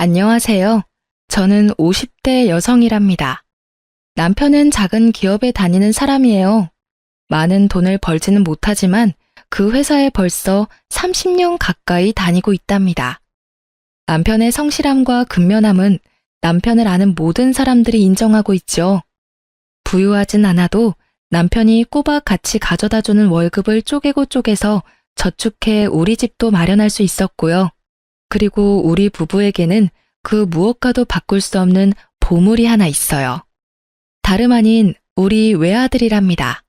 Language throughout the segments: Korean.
안녕하세요. 저는 50대 여성이랍니다. 남편은 작은 기업에 다니는 사람이에요. 많은 돈을 벌지는 못하지만 그 회사에 벌써 30년 가까이 다니고 있답니다. 남편의 성실함과 근면함은 남편을 아는 모든 사람들이 인정하고 있죠. 부유하진 않아도 남편이 꼬박 같이 가져다주는 월급을 쪼개고 쪼개서 저축해 우리 집도 마련할 수 있었고요. 그리고 우리 부부에게는 그 무엇과도 바꿀 수 없는 보물이 하나 있어요. 다름 아닌 우리 외아들이랍니다.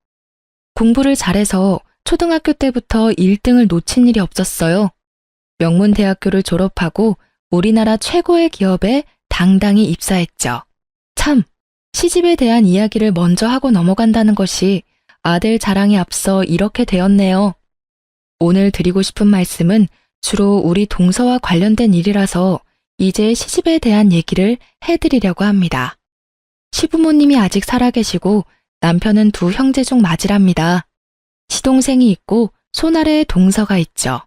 공부를 잘해서 초등학교 때부터 1등을 놓친 일이 없었어요. 명문대학교를 졸업하고 우리나라 최고의 기업에 당당히 입사했죠. 참, 시집에 대한 이야기를 먼저 하고 넘어간다는 것이 아들 자랑에 앞서 이렇게 되었네요. 오늘 드리고 싶은 말씀은 주로 우리 동서와 관련된 일이라서 이제 시집에 대한 얘기를 해드리려고 합니다. 시부모님이 아직 살아계시고 남편은 두 형제 중 맞이랍니다. 시동생이 있고 손아래 동서가 있죠.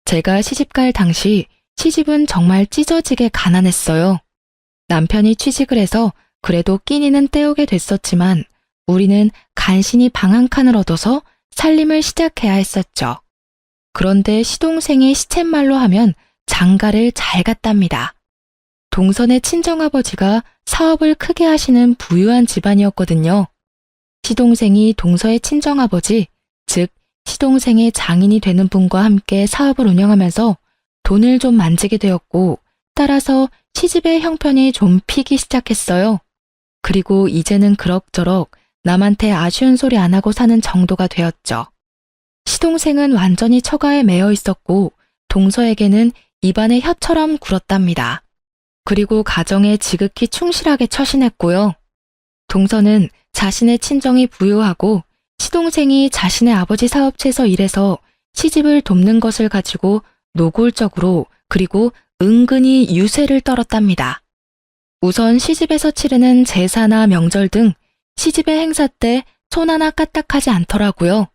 제가 시집갈 당시 시집은 정말 찢어지게 가난했어요. 남편이 취직을 해서 그래도 끼니는 때우게 됐었지만 우리는 간신히 방 한 칸을 얻어서 살림을 시작해야 했었죠. 그런데 시동생이 시쳇말로 하면 장가를 잘 갔답니다. 동선의 친정아버지가 사업을 크게 하시는 부유한 집안이었거든요. 시동생이 동서의 친정아버지, 즉 시동생의 장인이 되는 분과 함께 사업을 운영하면서 돈을 좀 만지게 되었고 따라서 시집의 형편이 좀 피기 시작했어요. 그리고 이제는 그럭저럭 남한테 아쉬운 소리 안 하고 사는 정도가 되었죠. 시동생은 완전히 처가에 매여 있었고 동서에게는 입안에 혀처럼 굴었답니다. 그리고 가정에 지극히 충실하게 처신했고요. 동서는 자신의 친정이 부유하고 시동생이 자신의 아버지 사업체에서 일해서 시집을 돕는 것을 가지고 노골적으로 그리고 은근히 유세를 떨었답니다. 우선 시집에서 치르는 제사나 명절 등 시집의 행사 때 손 하나 까딱하지 않더라고요.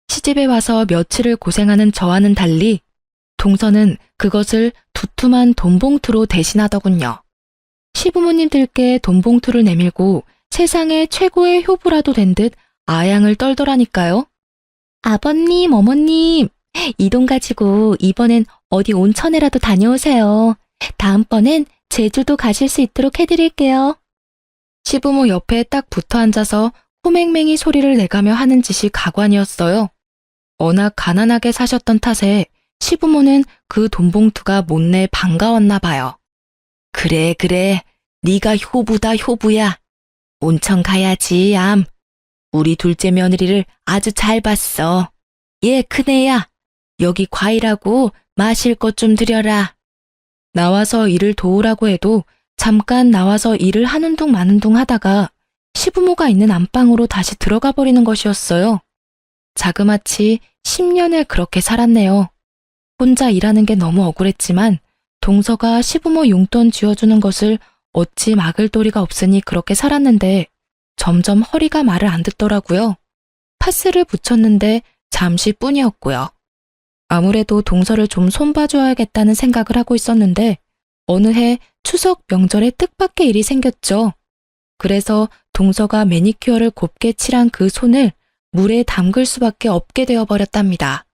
시집에 와서 며칠을 고생하는 저와는 달리 동서는 그것을 두툼한 돈봉투로 대신하더군요. 시부모님들께 돈봉투를 내밀고 세상의 최고의 효부라도 된 듯 아양을 떨더라니까요. 아버님, 어머님, 이 돈 가지고 이번엔 어디 온천에라도 다녀오세요. 다음번엔 제주도 가실 수 있도록 해드릴게요. 시부모 옆에 딱 붙어 앉아서 호맹맹이 소리를 내가며 하는 짓이 가관이었어요. 워낙 가난하게 사셨던 탓에 시부모는 그 돈봉투가 못내 반가웠나 봐요. 그래, 네가 효부다, 효부야. 온천 가야지, 암. 우리 둘째 며느리를 아주 잘 봤어. 얘 큰애야. 여기 과일하고 마실 것 좀 드려라. 나와서 일을 도우라고 해도 잠깐 나와서 일을 하는 둥 마는 둥 하다가 시부모가 있는 안방으로 다시 들어가 버리는 것이었어요. 자그마치 10년을 그렇게 살았네요. 혼자 일하는 게 너무 억울했지만 동서가 시부모 용돈 쥐어주는 것을 어찌 막을 도리가 없으니 그렇게 살았는데 점점 허리가 말을 안 듣더라고요. 파스를 붙였는데 잠시뿐이었고요. 아무래도 동서를 좀 손봐줘야겠다는 생각을 하고 있었는데 어느 해 추석 명절에 뜻밖의 일이 생겼죠. 그래서 동서가 매니큐어를 곱게 칠한 그 손을 물에 담글 수밖에 없게 되어버렸답니다.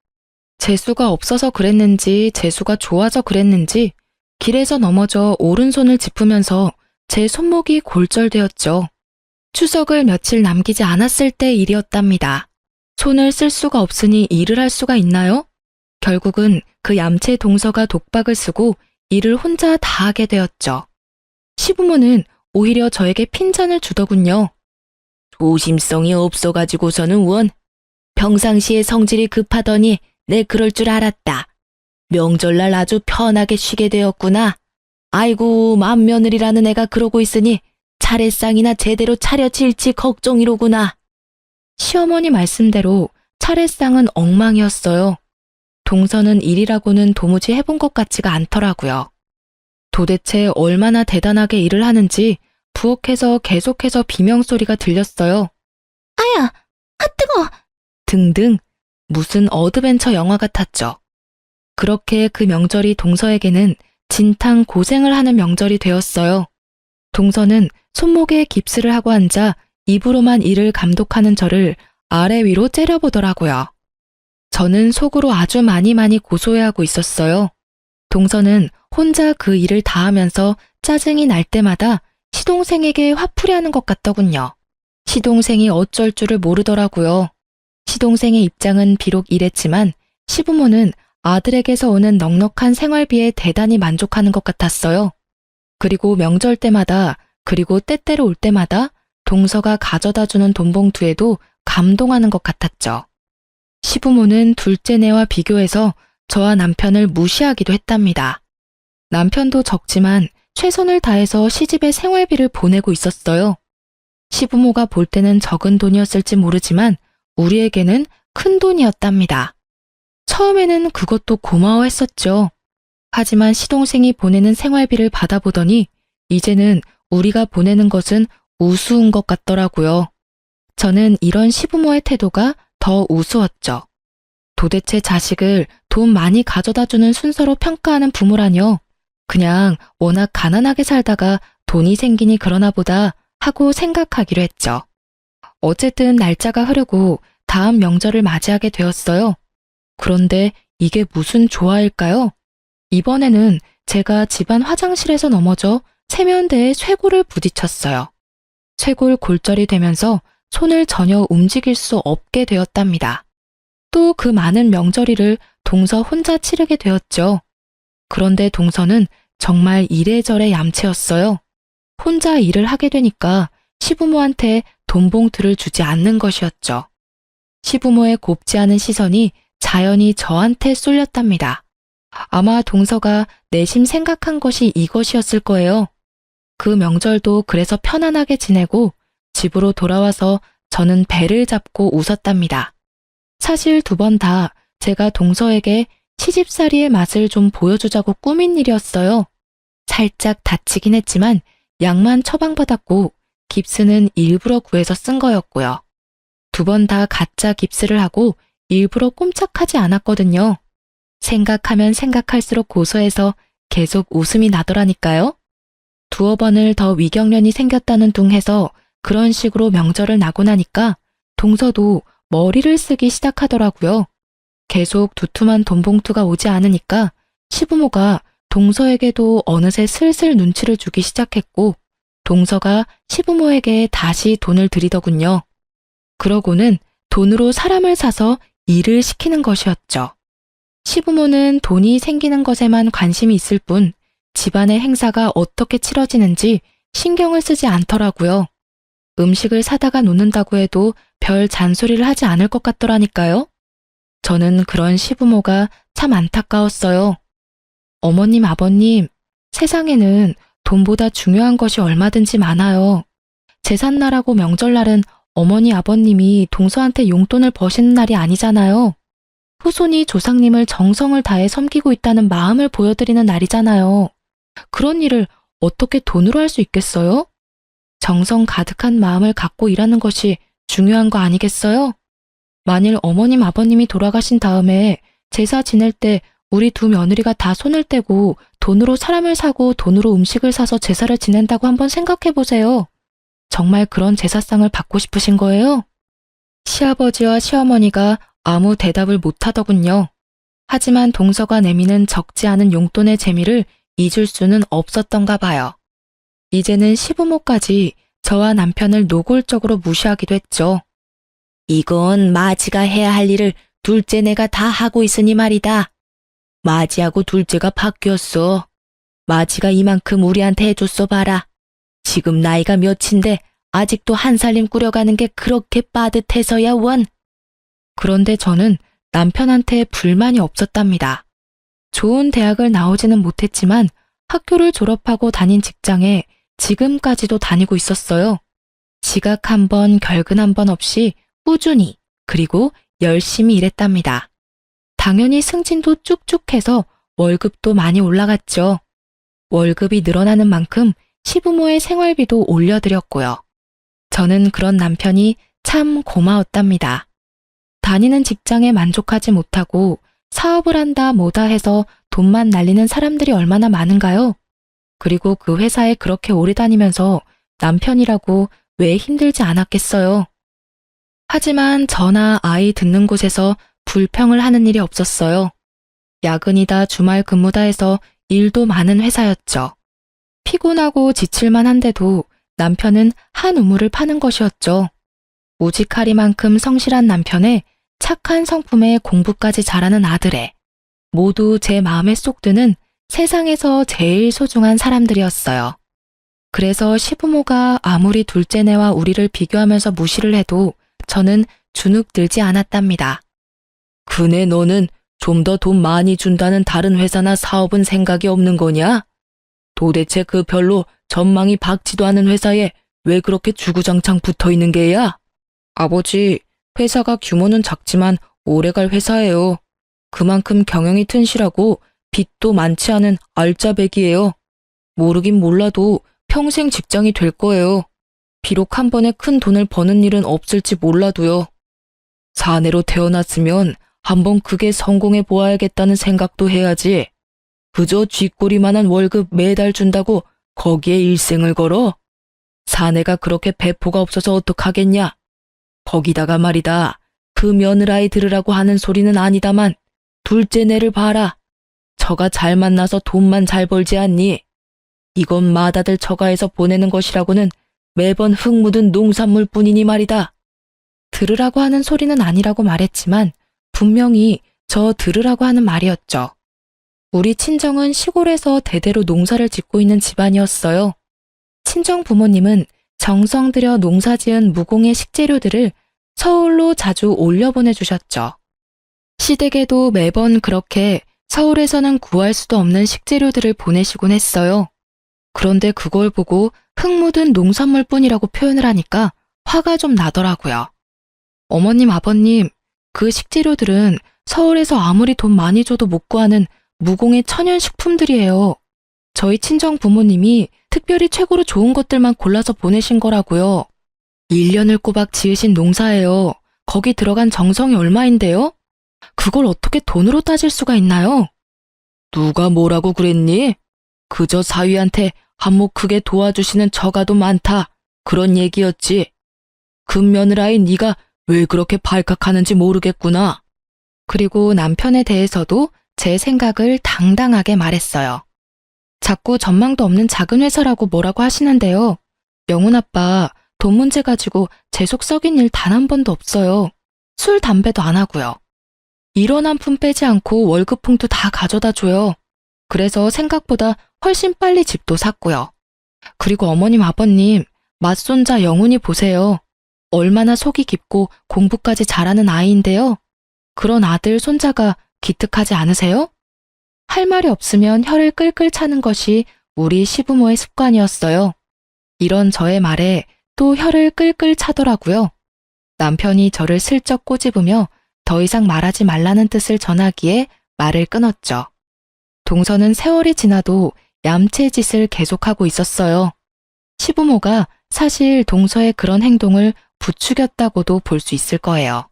재수가 없어서 그랬는지 재수가 좋아서 그랬는지 길에서 넘어져 오른손을 짚으면서 제 손목이 골절되었죠. 추석을 며칠 남기지 않았을 때 일이었답니다. 손을 쓸 수가 없으니 일을 할 수가 있나요? 결국은 그 얌체 동서가 독박을 쓰고 일을 혼자 다 하게 되었죠. 시부모는 오히려 저에게 핀잔을 주더군요. 조심성이 없어가지고서는 원. 평상시에 성질이 급하더니 내 그럴 줄 알았다. 명절날 아주 편하게 쉬게 되었구나. 아이고, 맏며느리라는 애가 그러고 있으니 차례상이나 제대로 차려질지 걱정이로구나. 시어머니 말씀대로 차례상은 엉망이었어요. 동서는 일이라고는 도무지 해본 것 같지가 않더라고요. 도대체 얼마나 대단하게 일을 하는지 부엌에서 계속해서 비명소리가 들렸어요. 아야, 뜨거! 등등 무슨 어드벤처 영화 같았죠. 그렇게 그 명절이 동서에게는 진탕 고생을 하는 명절이 되었어요. 동서는 손목에 깁스를 하고 앉아 입으로만 일을 감독하는 저를 아래 위로 째려보더라고요. 저는 속으로 아주 많이 고소해하고 있었어요. 동서는 혼자 그 일을 다 하면서 짜증이 날 때마다 시동생에게 화풀이 하는 것 같더군요. 시동생이 어쩔 줄을 모르더라고요. 시동생의 입장은 비록 이랬지만 시부모는 아들에게서 오는 넉넉한 생활비에 대단히 만족하는 것 같았어요. 그리고 명절 때마다 그리고 때때로 올 때마다 동서가 가져다 주는 돈 봉투에도 감동하는 것 같았죠. 시부모는 둘째네와 비교해서 저와 남편을 무시하기도 했답니다. 남편도 적지만 최선을 다해서 시집의 생활비를 보내고 있었어요. 시부모가 볼 때는 적은 돈이었을지 모르지만 우리에게는 큰 돈이었답니다. 처음에는 그것도 고마워했었죠. 하지만 시동생이 보내는 생활비를 받아보더니 이제는 우리가 보내는 것은 우스운 것 같더라고요. 저는 이런 시부모의 태도가 더 우스웠죠. 도대체 자식을 돈 많이 가져다 주는 순서로 평가하는 부모라뇨. 그냥 워낙 가난하게 살다가 돈이 생기니 그러나 보다 하고 생각하기로 했죠. 어쨌든 날짜가 흐르고 다음 명절을 맞이하게 되었어요. 그런데 이게 무슨 조화일까요? 이번에는 제가 집안 화장실에서 넘어져 세면대에 쇄골을 부딪혔어요. 쇄골 골절이 되면서 손을 전혀 움직일 수 없게 되었답니다. 또 그 많은 명절일을 동서 혼자 치르게 되었죠. 그런데 동서는 정말 이래저래 얌체였어요. 혼자 일을 하게 되니까 시부모한테 돈 봉투를 주지 않는 것이었죠. 시부모의 곱지 않은 시선이 자연히 저한테 쏠렸답니다. 아마 동서가 내심 생각한 것이 이것이었을 거예요. 그 명절도 그래서 편안하게 지내고 집으로 돌아와서 저는 배를 잡고 웃었답니다. 사실 2번 다 제가 동서에게 시집살이의 맛을 좀 보여주자고 꾸민 일이었어요. 살짝 다치긴 했지만 약만 처방받았고 깁스는 일부러 구해서 쓴 거였고요. 2번 다 가짜 깁스를 하고 일부러 꼼짝하지 않았거든요. 생각하면 생각할수록 고소해서 계속 웃음이 나더라니까요. 2번을 더 위경련이 생겼다는 둥 해서 그런 식으로 명절을 나고 나니까 동서도 머리를 쓰기 시작하더라고요. 계속 두툼한 돈 봉투가 오지 않으니까 시부모가 동서에게도 어느새 슬슬 눈치를 주기 시작했고 동서가 시부모에게 다시 돈을 드리더군요. 그러고는 돈으로 사람을 사서 일을 시키는 것이었죠. 시부모는 돈이 생기는 것에만 관심이 있을 뿐 집안의 행사가 어떻게 치러지는지 신경을 쓰지 않더라고요. 음식을 사다가 놓는다고 해도 별 잔소리를 하지 않을 것 같더라니까요. 저는 그런 시부모가 참 안타까웠어요. 어머님, 아버님, 세상에는 돈보다 중요한 것이 얼마든지 많아요. 제삿날하고 명절날은 어머니, 아버님이 동서한테 용돈을 버시는 날이 아니잖아요. 후손이 조상님을 정성을 다해 섬기고 있다는 마음을 보여드리는 날이잖아요. 그런 일을 어떻게 돈으로 할 수 있겠어요? 정성 가득한 마음을 갖고 일하는 것이 중요한 거 아니겠어요? 만일 어머님, 아버님이 돌아가신 다음에 제사 지낼 때 우리 2 며느리가 다 손을 떼고 돈으로 사람을 사고 돈으로 음식을 사서 제사를 지낸다고 한번 생각해 보세요. 정말 그런 제사상을 받고 싶으신 거예요? 시아버지와 시어머니가 아무 대답을 못하더군요. 하지만 동서가 내미는 적지 않은 용돈의 재미를 잊을 수는 없었던가 봐요. 이제는 시부모까지 저와 남편을 노골적으로 무시하기도 했죠. 이건 마지가 해야 할 일을 둘째네가 다 하고 있으니 말이다. 마지하고 둘째가 바뀌었어. 마지가 이만큼 우리한테 해줬어 봐라. 지금 나이가 몇인데 아직도 한 살림 꾸려가는 게 그렇게 빠듯해서야 원. 그런데 저는 남편한테 불만이 없었답니다. 좋은 대학을 나오지는 못했지만 학교를 졸업하고 다닌 직장에 지금까지도 다니고 있었어요. 지각 1번, 결근 1번 없이 꾸준히 그리고 열심히 일했답니다. 당연히 승진도 쭉쭉 해서 월급도 많이 올라갔죠. 월급이 늘어나는 만큼 시부모의 생활비도 올려드렸고요. 저는 그런 남편이 참 고마웠답니다. 다니는 직장에 만족하지 못하고 사업을 한다 뭐다 해서 돈만 날리는 사람들이 얼마나 많은가요? 그리고 그 회사에 그렇게 오래 다니면서 남편이라고 왜 힘들지 않았겠어요? 하지만 저나 아이 듣는 곳에서 불평을 하는 일이 없었어요. 야근이다 주말 근무다 해서 일도 많은 회사였죠. 피곤하고 지칠만 한데도 남편은 한 우물을 파는 것이었죠. 우직하리만큼 성실한 남편에 착한 성품에 공부까지 잘하는 아들에 모두 제 마음에 쏙 드는 세상에서 제일 소중한 사람들이었어요. 그래서 시부모가 아무리 둘째네와 우리를 비교하면서 무시를 해도 저는 주눅 들지 않았답니다. 그네 너는 좀 더 돈 많이 준다는 다른 회사나 사업은 생각이 없는 거냐? 도대체 그 별로 전망이 밝지도 않은 회사에 왜 그렇게 주구장창 붙어 있는 게야? 아버지, 회사가 규모는 작지만 오래갈 회사예요. 그만큼 경영이 튼실하고 빚도 많지 않은 알짜배기예요. 모르긴 몰라도 평생 직장이 될 거예요. 비록 한 번에 큰 돈을 버는 일은 없을지 몰라도요. 사내로 태어났으면 한번 크게 성공해 보아야겠다는 생각도 해야지. 그저 쥐꼬리만한 월급 매달 준다고 거기에 일생을 걸어? 사내가 그렇게 배포가 없어서 어떡하겠냐? 거기다가 말이다. 그 며느라이 들으라고 하는 소리는 아니다만 둘째네를 봐라. 처가 잘 만나서 돈만 잘 벌지 않니? 이건 맏아들 처가에서 보내는 것이라고는 매번 흙 묻은 농산물 뿐이니 말이다. 들으라고 하는 소리는 아니라고 말했지만 분명히 저 들으라고 하는 말이었죠. 우리 친정은 시골에서 대대로 농사를 짓고 있는 집안이었어요. 친정 부모님은 정성 들여 농사지은 무공의 식재료들을 서울로 자주 올려보내주셨죠. 시댁에도 매번 그렇게 서울에서는 구할 수도 없는 식재료들을 보내시곤 했어요. 그런데 그걸 보고 흙 묻은 농산물뿐이라고 표현을 하니까 화가 좀 나더라고요. 어머님, 아버님, 그 식재료들은 서울에서 아무리 돈 많이 줘도 못 구하는 무공의 천연식품들이에요. 저희 친정 부모님이 특별히 최고로 좋은 것들만 골라서 보내신 거라고요. 1년을 꼬박 지으신 농사예요. 거기 들어간 정성이 얼마인데요? 그걸 어떻게 돈으로 따질 수가 있나요? 누가 뭐라고 그랬니? 그저 사위한테 한몫 크게 도와주시는 처가도 많다. 그런 얘기였지. 금며느라인 네가 왜 그렇게 발칵하는지 모르겠구나. 그리고 남편에 대해서도 제 생각을 당당하게 말했어요. 자꾸 전망도 없는 작은 회사라고 뭐라고 하시는데요. 영훈 아빠, 돈 문제 가지고 제 속 썩인 일 단 한 번도 없어요. 술, 담배도 안 하고요. 일원 한 푼 빼지 않고 월급 봉투 다 가져다 줘요. 그래서 생각보다 훨씬 빨리 집도 샀고요. 그리고 어머님, 아버님, 맏손자 영훈이 보세요. 얼마나 속이 깊고 공부까지 잘하는 아이인데요. 그런 아들, 손자가 기특하지 않으세요? 할 말이 없으면 혀를 끌끌 차는 것이 우리 시부모의 습관이었어요. 이런 저의 말에 또 혀를 끌끌 차더라고요. 남편이 저를 슬쩍 꼬집으며 더 이상 말하지 말라는 뜻을 전하기에 말을 끊었죠. 동서는 세월이 지나도 얌체 짓을 계속하고 있었어요. 시부모가 사실 동서의 그런 행동을 부추겼다고도 볼 수 있을 거예요.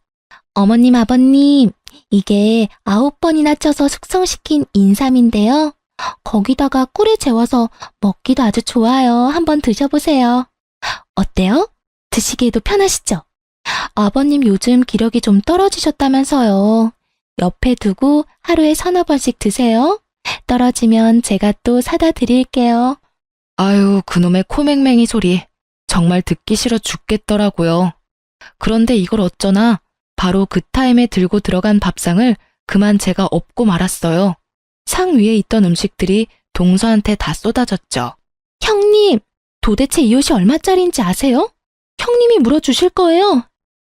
어머님, 아버님, 이게 9번이나 쪄서 숙성시킨 인삼인데요. 거기다가 꿀에 재워서 먹기도 아주 좋아요. 한번 드셔보세요. 어때요? 드시기에도 편하시죠? 아버님 요즘 기력이 좀 떨어지셨다면서요. 옆에 두고 하루에 3~4번씩 드세요. 떨어지면 제가 또 사다 드릴게요. 아유, 그놈의 코맹맹이 소리. 정말 듣기 싫어 죽겠더라고요. 그런데 이걸 어쩌나 바로 그 타임에 들고 들어간 밥상을 그만 제가 엎고 말았어요. 상 위에 있던 음식들이 동서한테 다 쏟아졌죠. 형님, 도대체 이 옷이 얼마짜리인지 아세요? 형님이 물어주실 거예요.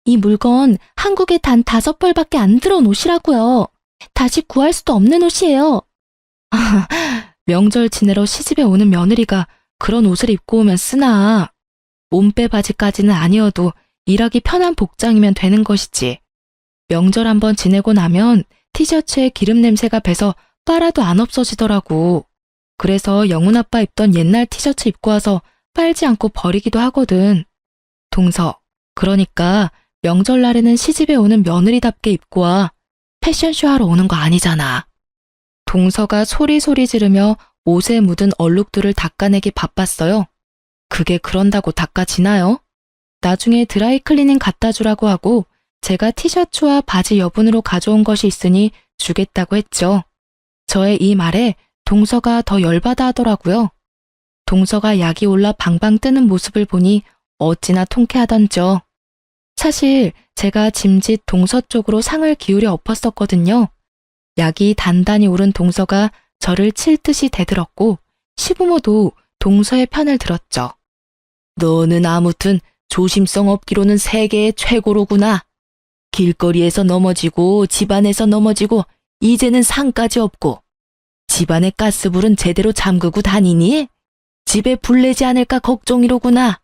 이 물건 한국에 단 5벌밖에 안 들어온 옷이라고요. 다시 구할 수도 없는 옷이에요. 명절 지내러 시집에 오는 며느리가 그런 옷을 입고 오면 쓰나. 몸빼 바지까지는 아니어도 일하기 편한 복장이면 되는 것이지. 명절 한번 지내고 나면 티셔츠에 기름 냄새가 배서 빨아도 안 없어지더라고. 그래서 영훈 아빠 입던 옛날 티셔츠 입고 와서 빨지 않고 버리기도 하거든. 동서, 그러니까 명절날에는 시집에 오는 며느리답게 입고 와. 패션쇼 하러 오는 거 아니잖아. 동서가 소리소리 지르며 옷에 묻은 얼룩들을 닦아내기 바빴어요. 그게 그런다고 닦아지나요? 나중에 드라이클리닝 갖다 주라고 하고 제가 티셔츠와 바지 여분으로 가져온 것이 있으니 주겠다고 했죠. 저의 이 말에 동서가 더 열받아 하더라고요. 동서가 약이 올라 방방 뜨는 모습을 보니 어찌나 통쾌하던죠. 사실 제가 짐짓 동서 쪽으로 상을 기울여 엎었었거든요. 약이 단단히 오른 동서가 저를 칠 듯이 대들었고 시부모도 동서의 편을 들었죠. 너는 아무튼 조심성 없기로는 세계의 최고로구나. 길거리에서 넘어지고 집안에서 넘어지고 이제는 상까지 없고 집안의 가스불은 제대로 잠그고 다니니? 집에 불 내지 않을까 걱정이로구나.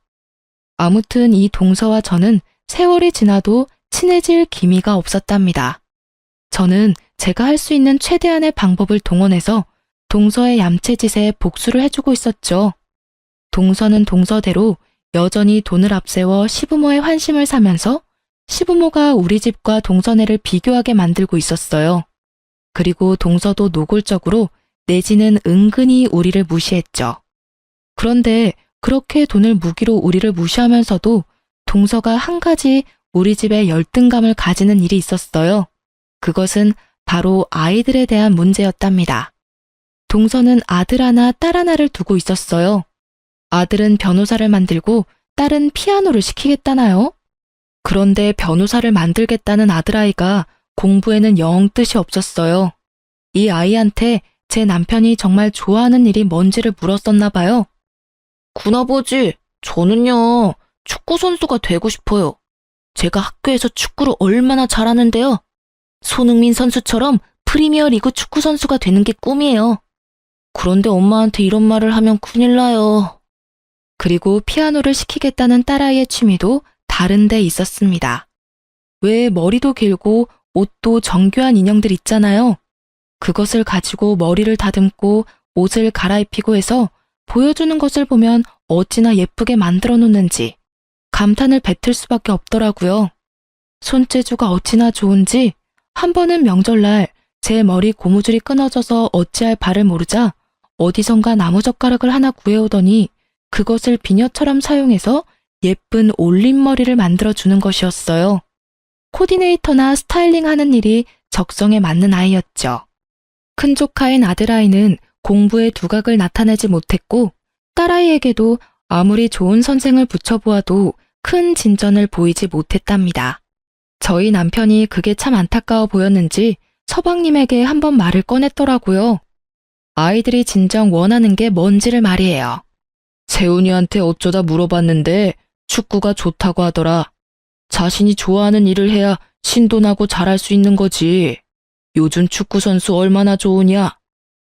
아무튼 이 동서와 저는 세월이 지나도 친해질 기미가 없었답니다. 저는 제가 할 수 있는 최대한의 방법을 동원해서 동서의 얌체짓에 복수를 해주고 있었죠. 동서는 동서대로 여전히 돈을 앞세워 시부모의 환심을 사면서 시부모가 우리 집과 동서네를 비교하게 만들고 있었어요. 그리고 동서도 노골적으로 내지는 은근히 우리를 무시했죠. 그런데 그렇게 돈을 무기로 우리를 무시하면서도 동서가 한 가지 우리 집에 열등감을 가지는 일이 있었어요. 그것은 바로 아이들에 대한 문제였답니다. 동서는 아들 하나, 딸 하나를 두고 있었어요. 아들은 변호사를 만들고 딸은 피아노를 시키겠다나요? 그런데 변호사를 만들겠다는 아들아이가 공부에는 영 뜻이 없었어요. 이 아이한테 제 남편이 정말 좋아하는 일이 뭔지를 물었었나 봐요. 군아버지, 저는요, 축구선수가 되고 싶어요. 제가 학교에서 축구를 얼마나 잘하는데요. 손흥민 선수처럼 프리미어리그 축구선수가 되는 게 꿈이에요. 그런데 엄마한테 이런 말을 하면 큰일 나요. 그리고 피아노를 시키겠다는 딸아이의 취미도 다른 데 있었습니다. 왜 머리도 길고 옷도 정교한 인형들 있잖아요. 그것을 가지고 머리를 다듬고 옷을 갈아입히고 해서 보여주는 것을 보면 어찌나 예쁘게 만들어 놓는지 감탄을 뱉을 수밖에 없더라고요. 손재주가 어찌나 좋은지 한 번은 명절날 제 머리 고무줄이 끊어져서 어찌할 바를 모르자 어디선가 나무젓가락을 하나 구해오더니 그것을 비녀처럼 사용해서 예쁜 올림머리를 만들어주는 것이었어요. 코디네이터나 스타일링 하는 일이 적성에 맞는 아이였죠. 큰 조카인 아들아이는 공부에 두각을 나타내지 못했고 딸아이에게도 아무리 좋은 선생을 붙여보아도 큰 진전을 보이지 못했답니다. 저희 남편이 그게 참 안타까워 보였는지 서방님에게 한번 말을 꺼냈더라고요. 아이들이 진정 원하는 게 뭔지를 말이에요. 세훈이한테 어쩌다 물어봤는데 축구가 좋다고 하더라. 자신이 좋아하는 일을 해야 신도나고 잘할 수 있는 거지. 요즘 축구 선수 얼마나 좋으냐.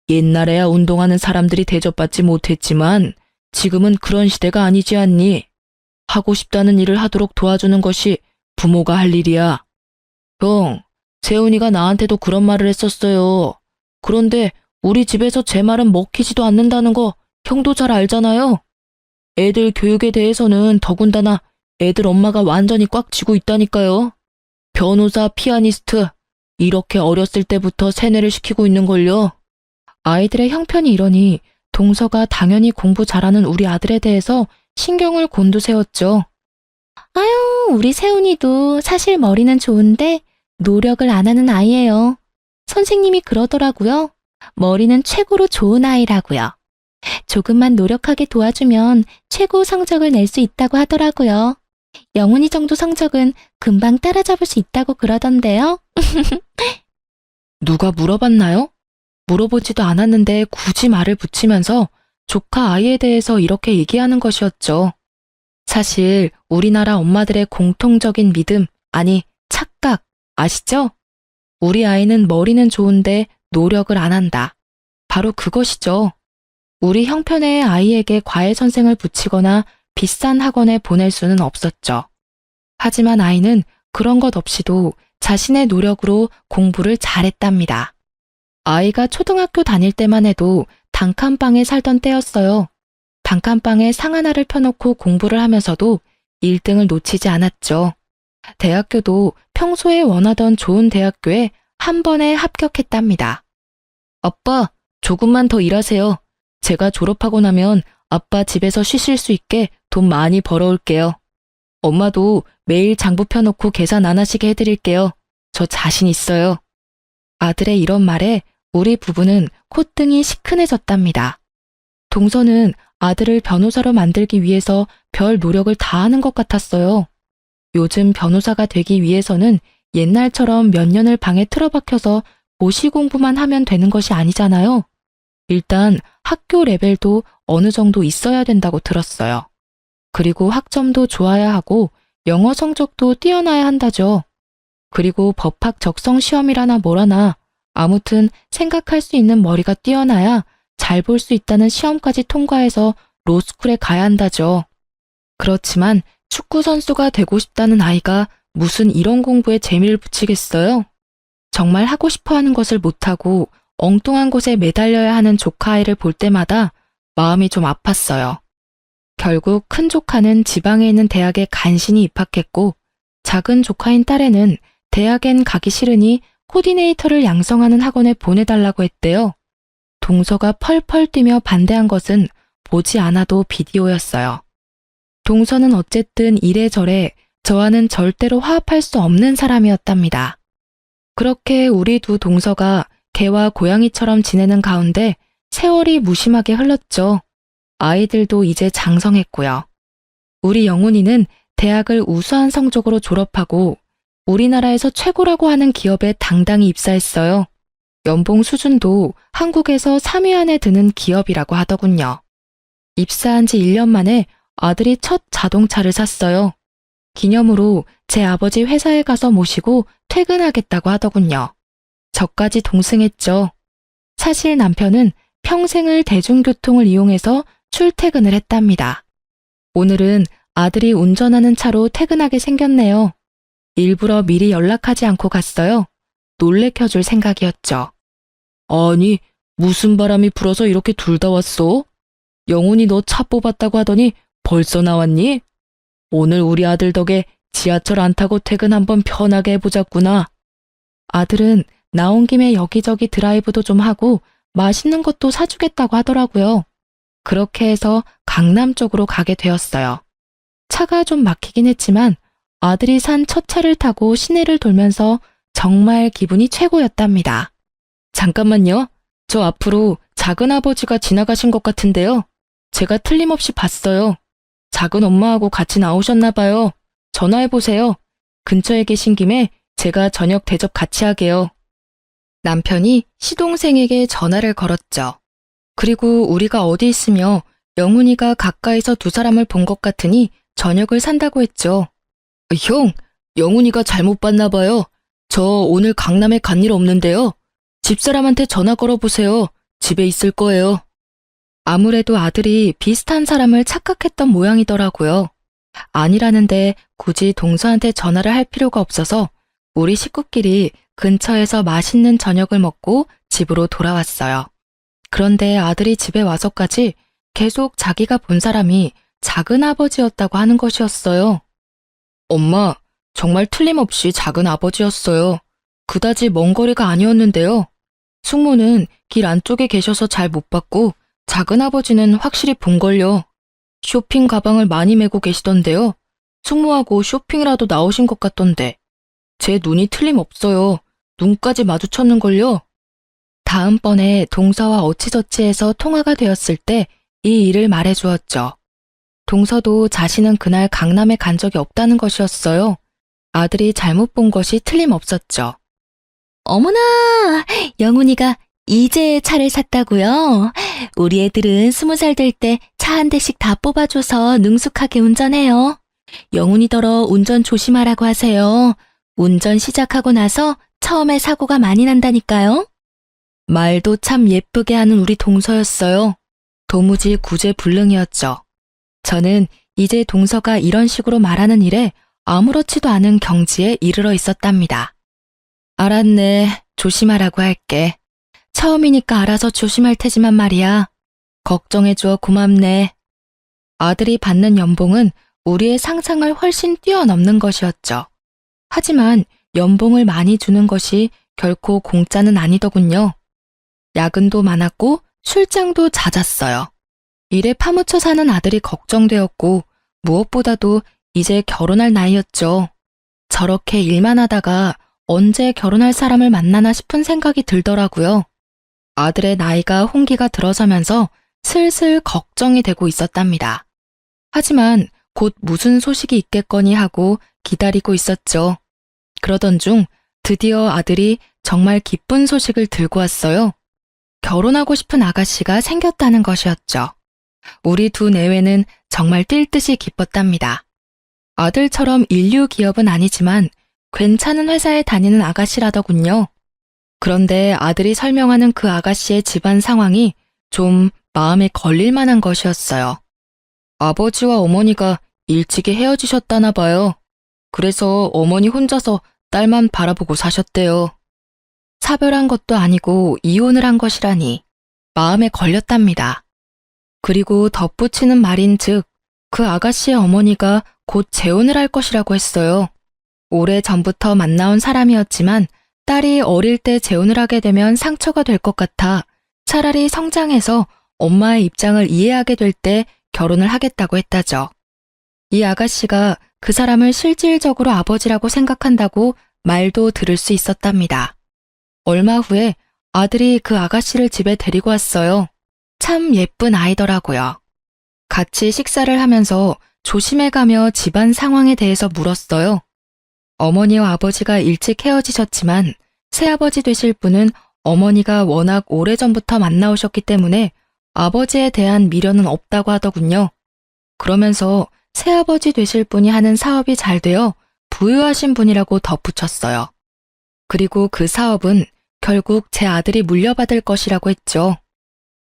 옛날에야 운동하는 사람들이 대접받지 못했지만 지금은 그런 시대가 아니지 않니? 하고 싶다는 일을 하도록 도와주는 것이 부모가 할 일이야. 형, 세훈이가 나한테도 그런 말을 했었어요. 그런데 우리 집에서 제 말은 먹히지도 않는다는 거 형도 잘 알잖아요. 애들 교육에 대해서는 더군다나 애들 엄마가 완전히 꽉 쥐고 있다니까요. 변호사, 피아니스트, 이렇게 어렸을 때부터 세뇌를 시키고 있는걸요. 아이들의 형편이 이러니 동서가 당연히 공부 잘하는 우리 아들에 대해서 신경을 곤두세웠죠. 아유, 우리 세훈이도 사실 머리는 좋은데 노력을 안 하는 아이예요. 선생님이 그러더라고요. 머리는 최고로 좋은 아이라고요. 조금만 노력하게 도와주면 최고 성적을 낼 수 있다고 하더라고요. 영훈이 정도 성적은 금방 따라잡을 수 있다고 그러던데요. 누가 물어봤나요? 물어보지도 않았는데 굳이 말을 붙이면서 조카 아이에 대해서 이렇게 얘기하는 것이었죠. 사실 우리나라 엄마들의 공통적인 믿음, 아니 착각, 아시죠? 우리 아이는 머리는 좋은데 노력을 안 한다. 바로 그것이죠. 우리 형편의 아이에게 과외 선생을 붙이거나 비싼 학원에 보낼 수는 없었죠. 하지만 아이는 그런 것 없이도 자신의 노력으로 공부를 잘했답니다. 아이가 초등학교 다닐 때만 해도 단칸방에 살던 때였어요. 단칸방에 상 하나를 펴놓고 공부를 하면서도 1등을 놓치지 않았죠. 대학교도 평소에 원하던 좋은 대학교에 한 번에 합격했답니다. 아빠, 조금만 더 일하세요. 제가 졸업하고 나면 아빠 집에서 쉬실 수 있게 돈 많이 벌어올게요. 엄마도 매일 장부 펴놓고 계산 안 하시게 해드릴게요. 저 자신 있어요. 아들의 이런 말에 우리 부부는 콧등이 시큰해졌답니다. 동서는 아들을 변호사로 만들기 위해서 별 노력을 다하는 것 같았어요. 요즘 변호사가 되기 위해서는 옛날처럼 몇 년을 방에 틀어박혀서 고시 공부만 하면 되는 것이 아니잖아요. 일단 학교 레벨도 어느 정도 있어야 된다고 들었어요. 그리고 학점도 좋아야 하고 영어 성적도 뛰어나야 한다죠. 그리고 법학 적성 시험이라나 뭐라나 아무튼 생각할 수 있는 머리가 뛰어나야 잘 볼 수 있다는 시험까지 통과해서 로스쿨에 가야 한다죠. 그렇지만 축구 선수가 되고 싶다는 아이가 무슨 이런 공부에 재미를 붙이겠어요? 정말 하고 싶어 하는 것을 못하고 엉뚱한 곳에 매달려야 하는 조카 아이를 볼 때마다 마음이 좀 아팠어요. 결국 큰 조카는 지방에 있는 대학에 간신히 입학했고 작은 조카인 딸애는 대학엔 가기 싫으니 코디네이터를 양성하는 학원에 보내달라고 했대요. 동서가 펄펄 뛰며 반대한 것은 보지 않아도 비디오였어요. 동서는 어쨌든 이래저래 저와는 절대로 화합할 수 없는 사람이었답니다. 그렇게 우리 두 동서가 개와 고양이처럼 지내는 가운데 세월이 무심하게 흘렀죠. 아이들도 이제 장성했고요. 우리 영훈이는 대학을 우수한 성적으로 졸업하고 우리나라에서 최고라고 하는 기업에 당당히 입사했어요. 연봉 수준도 한국에서 3위 안에 드는 기업이라고 하더군요. 입사한 지 1년 만에 아들이 첫 자동차를 샀어요. 기념으로 제 아버지 회사에 가서 모시고 퇴근하겠다고 하더군요. 저까지 동승했죠. 사실 남편은 평생을 대중교통을 이용해서 출퇴근을 했답니다. 오늘은 아들이 운전하는 차로 퇴근하게 생겼네요. 일부러 미리 연락하지 않고 갔어요. 놀래켜줄 생각이었죠. 아니, 무슨 바람이 불어서 이렇게 둘 다 왔어? 영훈이 너 차 뽑았다고 하더니 벌써 나왔니? 오늘 우리 아들 덕에 지하철 안 타고 퇴근 한번 편하게 해보자꾸나. 아들은 나온 김에 여기저기 드라이브도 좀 하고 맛있는 것도 사주겠다고 하더라고요. 그렇게 해서 강남 쪽으로 가게 되었어요. 차가 좀 막히긴 했지만 아들이 산 첫 차를 타고 시내를 돌면서 정말 기분이 최고였답니다. 잠깐만요. 저 앞으로 작은아버지가 지나가신 것 같은데요. 제가 틀림없이 봤어요. 작은 엄마하고 같이 나오셨나 봐요. 전화해보세요. 근처에 계신 김에 제가 저녁 대접 같이 하게요. 남편이 시동생에게 전화를 걸었죠. 그리고 우리가 어디 있으며 영훈이가 가까이서 두 사람을 본 것 같으니 저녁을 산다고 했죠. 형, 영훈이가 잘못 봤나 봐요. 저 오늘 강남에 간 일 없는데요. 집사람한테 전화 걸어보세요. 집에 있을 거예요. 아무래도 아들이 비슷한 사람을 착각했던 모양이더라고요. 아니라는데 굳이 동서한테 전화를 할 필요가 없어서 우리 식구끼리 근처에서 맛있는 저녁을 먹고 집으로 돌아왔어요. 그런데 아들이 집에 와서까지 계속 자기가 본 사람이 작은아버지였다고 하는 것이었어요. 엄마, 정말 틀림없이 작은아버지였어요. 그다지 먼 거리가 아니었는데요. 숙모는 길 안쪽에 계셔서 잘 못 봤고 작은아버지는 확실히 본걸요. 쇼핑 가방을 많이 메고 계시던데요. 숙모하고 쇼핑이라도 나오신 것 같던데. 제 눈이 틀림없어요. 눈까지 마주쳤는걸요. 다음번에 동서와 어찌저찌해서 통화가 되었을 때 이 일을 말해주었죠. 동서도 자신은 그날 강남에 간 적이 없다는 것이었어요. 아들이 잘못 본 것이 틀림없었죠. 어머나, 영훈이가 이제 차를 샀다고요? 우리 애들은 20살 될 때 차 한 대씩 다 뽑아줘서 능숙하게 운전해요. 영훈이더러 운전 조심하라고 하세요. 운전 시작하고 나서 처음에 사고가 많이 난다니까요. 말도 참 예쁘게 하는 우리 동서였어요. 도무지 구제불능이었죠. 저는 이제 동서가 이런 식으로 말하는 일에 아무렇지도 않은 경지에 이르러 있었답니다. 알았네. 조심하라고 할게. 처음이니까 알아서 조심할 테지만 말이야. 걱정해줘 고맙네. 아들이 받는 연봉은 우리의 상상을 훨씬 뛰어넘는 것이었죠. 하지만 연봉을 많이 주는 것이 결코 공짜는 아니더군요. 야근도 많았고 출장도 잦았어요. 일에 파묻혀 사는 아들이 걱정되었고 무엇보다도 이제 결혼할 나이였죠. 저렇게 일만 하다가 언제 결혼할 사람을 만나나 싶은 생각이 들더라고요. 아들의 나이가 홍기가 들어서면서 슬슬 걱정이 되고 있었답니다. 하지만 곧 무슨 소식이 있겠거니 하고 기다리고 있었죠. 그러던 중 드디어 아들이 정말 기쁜 소식을 들고 왔어요. 결혼하고 싶은 아가씨가 생겼다는 것이었죠. 우리 두 내외는 정말 뛸 듯이 기뻤답니다. 아들처럼 인류 기업은 아니지만 괜찮은 회사에 다니는 아가씨라더군요. 그런데 아들이 설명하는 그 아가씨의 집안 상황이 좀 마음에 걸릴 만한 것이었어요. 아버지와 어머니가 일찍이 헤어지셨다나 봐요. 그래서 어머니 혼자서 딸만 바라보고 사셨대요. 사별한 것도 아니고 이혼을 한 것이라니 마음에 걸렸답니다. 그리고 덧붙이는 말인즉 그 아가씨의 어머니가 곧 재혼을 할 것이라고 했어요. 오래전부터 만나온 사람이었지만 딸이 어릴 때 재혼을 하게 되면 상처가 될 것 같아 차라리 성장해서 엄마의 입장을 이해하게 될 때 결혼을 하겠다고 했다죠. 이 아가씨가 그 사람을 실질적으로 아버지라고 생각한다고 말도 들을 수 있었답니다. 얼마 후에 아들이 그 아가씨를 집에 데리고 왔어요. 참 예쁜 아이더라고요. 같이 식사를 하면서 조심해가며 집안 상황에 대해서 물었어요. 어머니와 아버지가 일찍 헤어지셨지만 새아버지 되실 분은 어머니가 워낙 오래전부터 만나오셨기 때문에 아버지에 대한 미련은 없다고 하더군요. 그러면서 새아버지 되실 분이 하는 사업이 잘 되어 부유하신 분이라고 덧붙였어요. 그리고 그 사업은 결국 제 아들이 물려받을 것이라고 했죠.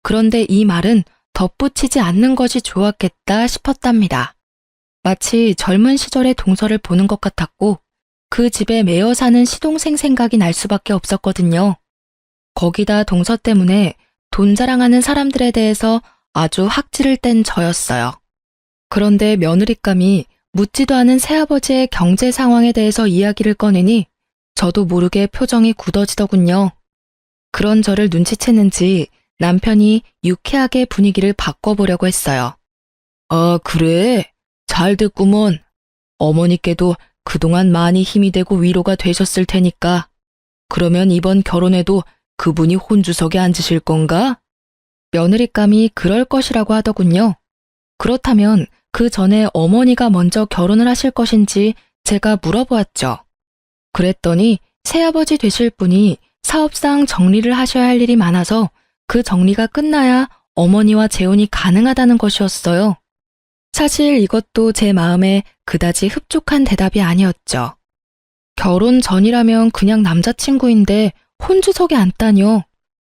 그런데 이 말은 덧붙이지 않는 것이 좋았겠다 싶었답니다. 마치 젊은 시절의 동서를 보는 것 같았고 그 집에 매여 사는 시동생 생각이 날 수밖에 없었거든요. 거기다 동서 때문에 돈 자랑하는 사람들에 대해서 아주 학지를 뗀 저였어요. 그런데 며느리감이 묻지도 않은 새아버지의 경제 상황에 대해서 이야기를 꺼내니 저도 모르게 표정이 굳어지더군요. 그런 저를 눈치챘는지 남편이 유쾌하게 분위기를 바꿔보려고 했어요. 아, 그래? 잘 됐구먼. 어머니께도 그동안 많이 힘이 되고 위로가 되셨을 테니까. 그러면 이번 결혼에도 그분이 혼주석에 앉으실 건가? 며느리감이 그럴 것이라고 하더군요. 그렇다면 그 전에 어머니가 먼저 결혼을 하실 것인지 제가 물어보았죠. 그랬더니 새아버지 되실 분이 사업상 정리를 하셔야 할 일이 많아서 그 정리가 끝나야 어머니와 재혼이 가능하다는 것이었어요. 사실 이것도 제 마음에 그다지 흡족한 대답이 아니었죠. 결혼 전이라면 그냥 남자친구인데 혼주석에 앉다뇨.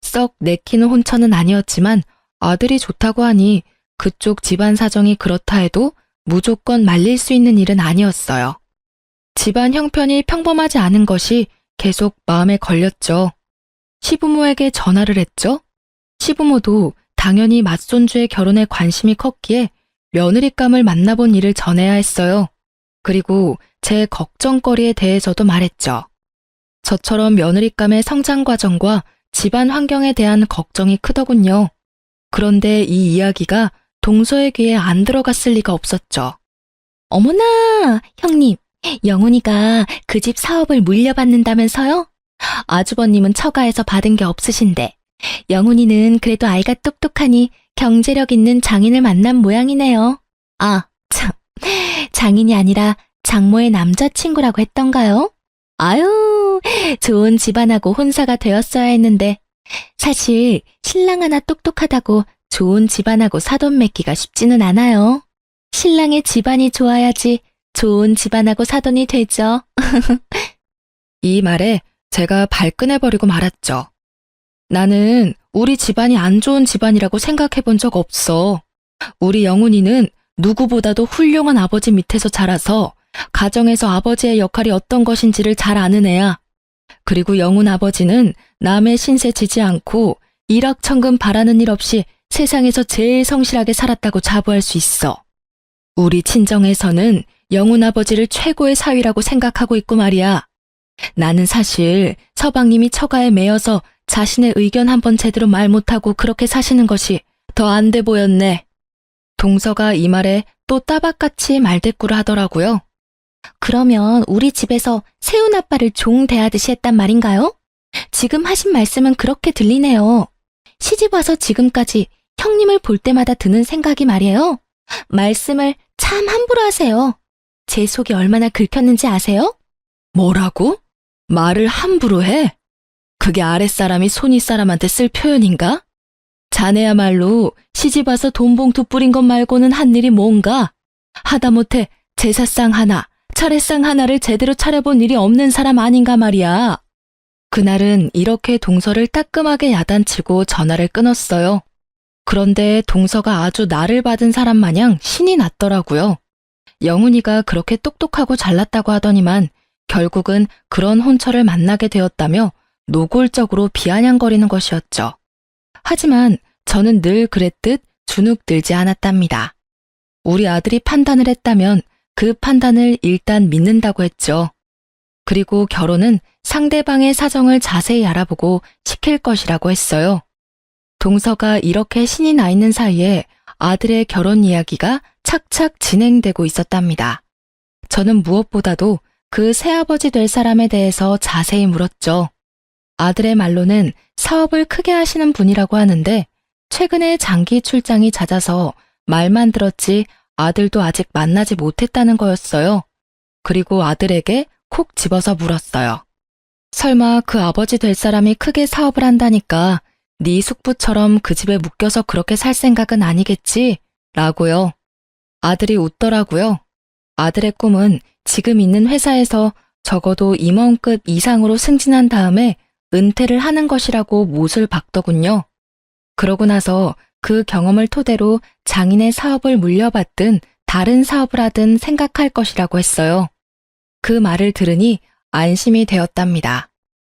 썩 내키는 혼처는 아니었지만 아들이 좋다고 하니 그쪽 집안 사정이 그렇다 해도 무조건 말릴 수 있는 일은 아니었어요. 집안 형편이 평범하지 않은 것이 계속 마음에 걸렸죠. 시부모에게 전화를 했죠. 시부모도 당연히 맏손주의 결혼에 관심이 컸기에 며느리감을 만나본 일을 전해야 했어요. 그리고 제 걱정거리에 대해서도 말했죠. 저처럼 며느리감의 성장 과정과 집안 환경에 대한 걱정이 크더군요. 그런데 이 이야기가 동서의 귀에 안 들어갔을 리가 없었죠. 어머나, 형님, 영훈이가 그 집 사업을 물려받는다면서요? 아주버님은 처가에서 받은 게 없으신데 영훈이는 그래도 아이가 똑똑하니 경제력 있는 장인을 만난 모양이네요. 아, 참, 장인이 아니라 장모의 남자친구라고 했던가요? 아유, 좋은 집안하고 혼사가 되었어야 했는데 사실 신랑 하나 똑똑하다고 좋은 집안하고 사돈 맺기가 쉽지는 않아요. 신랑의 집안이 좋아야지 좋은 집안하고 사돈이 되죠. 이 말에 제가 발끈해버리고 말았죠. 나는 우리 집안이 안 좋은 집안이라고 생각해 본 적 없어. 우리 영훈이는 누구보다도 훌륭한 아버지 밑에서 자라서 가정에서 아버지의 역할이 어떤 것인지를 잘 아는 애야. 그리고 영훈 아버지는 남의 신세 지지 않고 일확천금 바라는 일 없이 세상에서 제일 성실하게 살았다고 자부할 수 있어. 우리 친정에서는 영훈 아버지를 최고의 사위라고 생각하고 있고 말이야. 나는 사실 서방님이 처가에 매여서 자신의 의견 한번 제대로 말 못하고 그렇게 사시는 것이 더 안 돼 보였네. 동서가 이 말에 또 따박같이 말대꾸를 하더라고요. 그러면 우리 집에서 세훈 아빠를 종 대하듯이 했단 말인가요? 지금 하신 말씀은 그렇게 들리네요. 시집 와서 지금까지 형님을 볼 때마다 드는 생각이 말이에요. 말씀을 참 함부로 하세요. 제 속이 얼마나 긁혔는지 아세요? 뭐라고? 말을 함부로 해? 그게 아랫사람이 손윗사람한테 쓸 표현인가? 자네야말로 시집 와서 돈 봉투 뿌린 것 말고는 한 일이 뭔가? 하다못해 제사상 하나, 차례상 하나를 제대로 차려본 일이 없는 사람 아닌가 말이야. 그날은 이렇게 동서를 따끔하게 야단치고 전화를 끊었어요. 그런데 동서가 아주 나를 받은 사람 마냥 신이 났더라고요. 영훈이가 그렇게 똑똑하고 잘났다고 하더니만 결국은 그런 혼처를 만나게 되었다며 노골적으로 비아냥거리는 것이었죠. 하지만 저는 늘 그랬듯 주눅들지 않았답니다. 우리 아들이 판단을 했다면 그 판단을 일단 믿는다고 했죠. 그리고 결혼은 상대방의 사정을 자세히 알아보고 시킬 것이라고 했어요. 동서가 이렇게 신이 나 있는 사이에 아들의 결혼 이야기가 착착 진행되고 있었답니다. 저는 무엇보다도 그 새아버지 될 사람에 대해서 자세히 물었죠. 아들의 말로는 사업을 크게 하시는 분이라고 하는데 최근에 장기 출장이 잦아서 말만 들었지 아들도 아직 만나지 못했다는 거였어요. 그리고 아들에게 콕 집어서 물었어요. 설마 그 아버지 될 사람이 크게 사업을 한다니까 네 숙부처럼 그 집에 묶여서 그렇게 살 생각은 아니겠지? 라고요. 아들이 웃더라고요. 아들의 꿈은 지금 있는 회사에서 적어도 임원급 이상으로 승진한 다음에 은퇴를 하는 것이라고 못을 박더군요. 그러고 나서 그 경험을 토대로 장인의 사업을 물려받든 다른 사업을 하든 생각할 것이라고 했어요. 그 말을 들으니 안심이 되었답니다.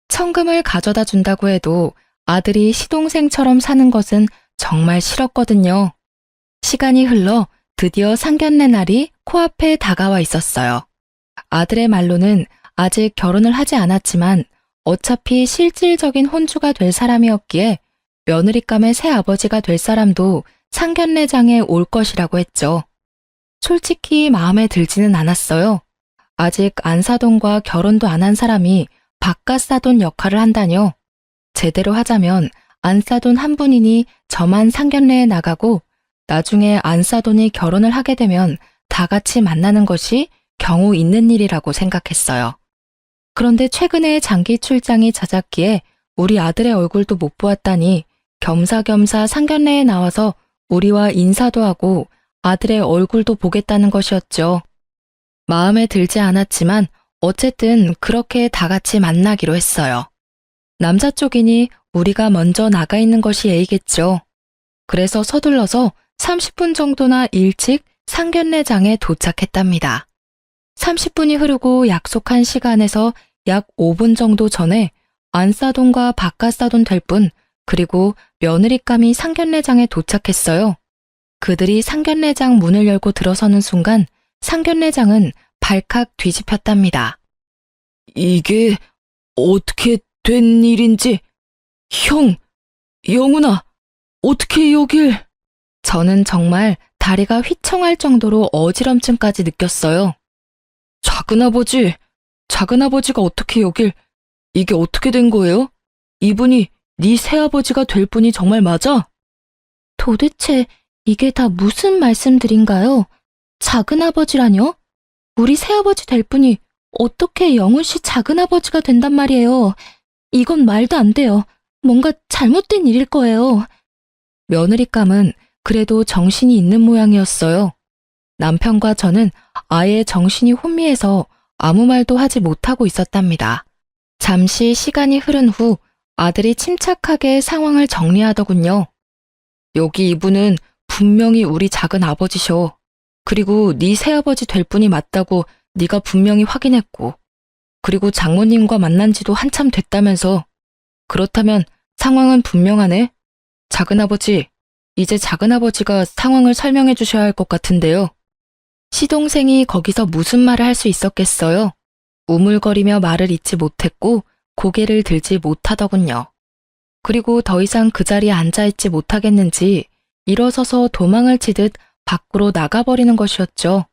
천금을 가져다 준다고 해도 아들이 시동생처럼 사는 것은 정말 싫었거든요. 시간이 흘러 드디어 상견례 날이 코앞에 다가와 있었어요. 아들의 말로는 아직 결혼을 하지 않았지만 어차피 실질적인 혼주가 될 사람이었기에 며느리감의 새아버지가 될 사람도 상견례장에 올 것이라고 했죠. 솔직히 마음에 들지는 않았어요. 아직 안사돈과 결혼도 안 한 사람이 바깥사돈 역할을 한다뇨. 제대로 하자면 안사돈 한 분이니 저만 상견례에 나가고 나중에 안사돈이 결혼을 하게 되면 다 같이 만나는 것이 경우 있는 일이라고 생각했어요. 그런데 최근에 장기 출장이 잦았기에 우리 아들의 얼굴도 못 보았다니 겸사겸사 상견례에 나와서 우리와 인사도 하고 아들의 얼굴도 보겠다는 것이었죠. 마음에 들지 않았지만 어쨌든 그렇게 다 같이 만나기로 했어요. 남자 쪽이니 우리가 먼저 나가 있는 것이 예의겠죠. 그래서 서둘러서 30분 정도나 일찍 상견례장에 도착했답니다. 30분이 흐르고 약속한 시간에서 약 5분 정도 전에 안사돈과 바깥사돈 될 분, 그리고 며느리감이 상견례장에 도착했어요. 그들이 상견례장 문을 열고 들어서는 순간 상견례장은 발칵 뒤집혔답니다. 이게 어떻게 된 일인지, 형, 영훈아, 어떻게 여길? 저는 정말 다리가 휘청할 정도로 어지럼증까지 느꼈어요. 작은아버지가 어떻게 여길, 이게 어떻게 된 거예요? 이분이 네 새아버지가 될 분이 정말 맞아? 도대체 이게 다 무슨 말씀들인가요? 작은아버지라뇨? 우리 새아버지 될 분이 어떻게 영훈 씨 작은아버지가 된단 말이에요. 이건 말도 안 돼요. 뭔가 잘못된 일일 거예요. 며느리감은 그래도 정신이 있는 모양이었어요. 남편과 저는 아예 정신이 혼미해서 아무 말도 하지 못하고 있었답니다. 잠시 시간이 흐른 후 아들이 침착하게 상황을 정리하더군요. 여기 이분은 분명히 우리 작은 아버지셔. 그리고 네 새아버지 될 분이 맞다고 네가 분명히 확인했고, 그리고 장모님과 만난 지도 한참 됐다면서. 그렇다면 상황은 분명하네. 작은아버지, 이제 작은아버지가 상황을 설명해 주셔야 할 것 같은데요. 시동생이 거기서 무슨 말을 할 수 있었겠어요? 우물거리며 말을 잇지 못했고 고개를 들지 못하더군요. 그리고 더 이상 그 자리에 앉아있지 못하겠는지 일어서서 도망을 치듯 밖으로 나가버리는 것이었죠.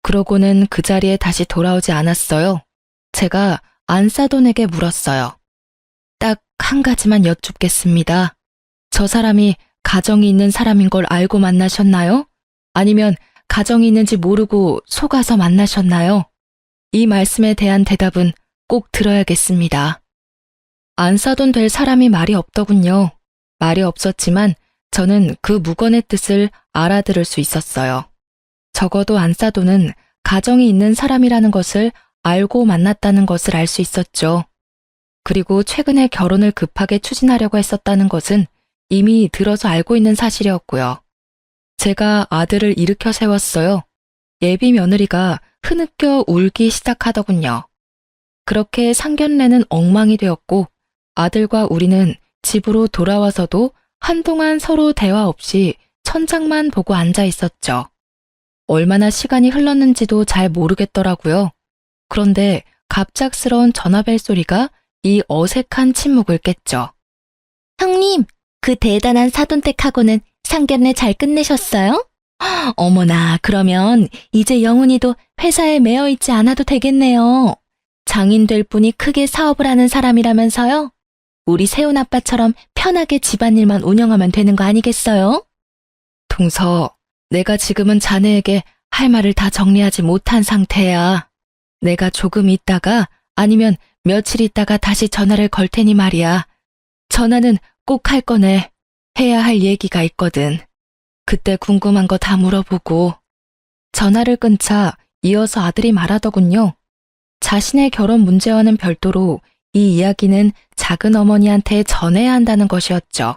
그러고는 그 자리에 다시 돌아오지 않았어요. 제가 안사돈에게 물었어요. 딱 한 가지만 여쭙겠습니다. 저 사람이 가정이 있는 사람인 걸 알고 만나셨나요? 아니면 가정이 있는지 모르고 속아서 만나셨나요? 이 말씀에 대한 대답은 꼭 들어야겠습니다. 안사돈 될 사람이 말이 없더군요. 말이 없었지만 저는 그 묵언의 뜻을 알아들을 수 있었어요. 적어도 안사돈은 가정이 있는 사람이라는 것을 알고 만났다는 것을 알 수 있었죠. 그리고 최근에 결혼을 급하게 추진하려고 했었다는 것은 이미 들어서 알고 있는 사실이었고요. 제가 아들을 일으켜 세웠어요. 예비 며느리가 흐느껴 울기 시작하더군요. 그렇게 상견례는 엉망이 되었고 아들과 우리는 집으로 돌아와서도 한동안 서로 대화 없이 천장만 보고 앉아 있었죠. 얼마나 시간이 흘렀는지도 잘 모르겠더라고요. 그런데 갑작스러운 전화벨 소리가 이 어색한 침묵을 깼죠. 형님, 그 대단한 사돈댁하고는 상견례 잘 끝내셨어요? 어머나, 그러면 이제 영훈이도 회사에 매여 있지 않아도 되겠네요. 장인 될 분이 크게 사업을 하는 사람이라면서요? 우리 세훈 아빠처럼 편하게 집안일만 운영하면 되는 거 아니겠어요? 동서, 내가 지금은 자네에게 할 말을 다 정리하지 못한 상태야. 내가 조금 있다가 아니면 며칠 있다가 다시 전화를 걸 테니 말이야. 전화는 꼭 할 거네. 해야 할 얘기가 있거든. 그때 궁금한 거 다 물어보고. 전화를 끊자 이어서 아들이 말하더군요. 자신의 결혼 문제와는 별도로 이 이야기는 작은 어머니한테 전해야 한다는 것이었죠.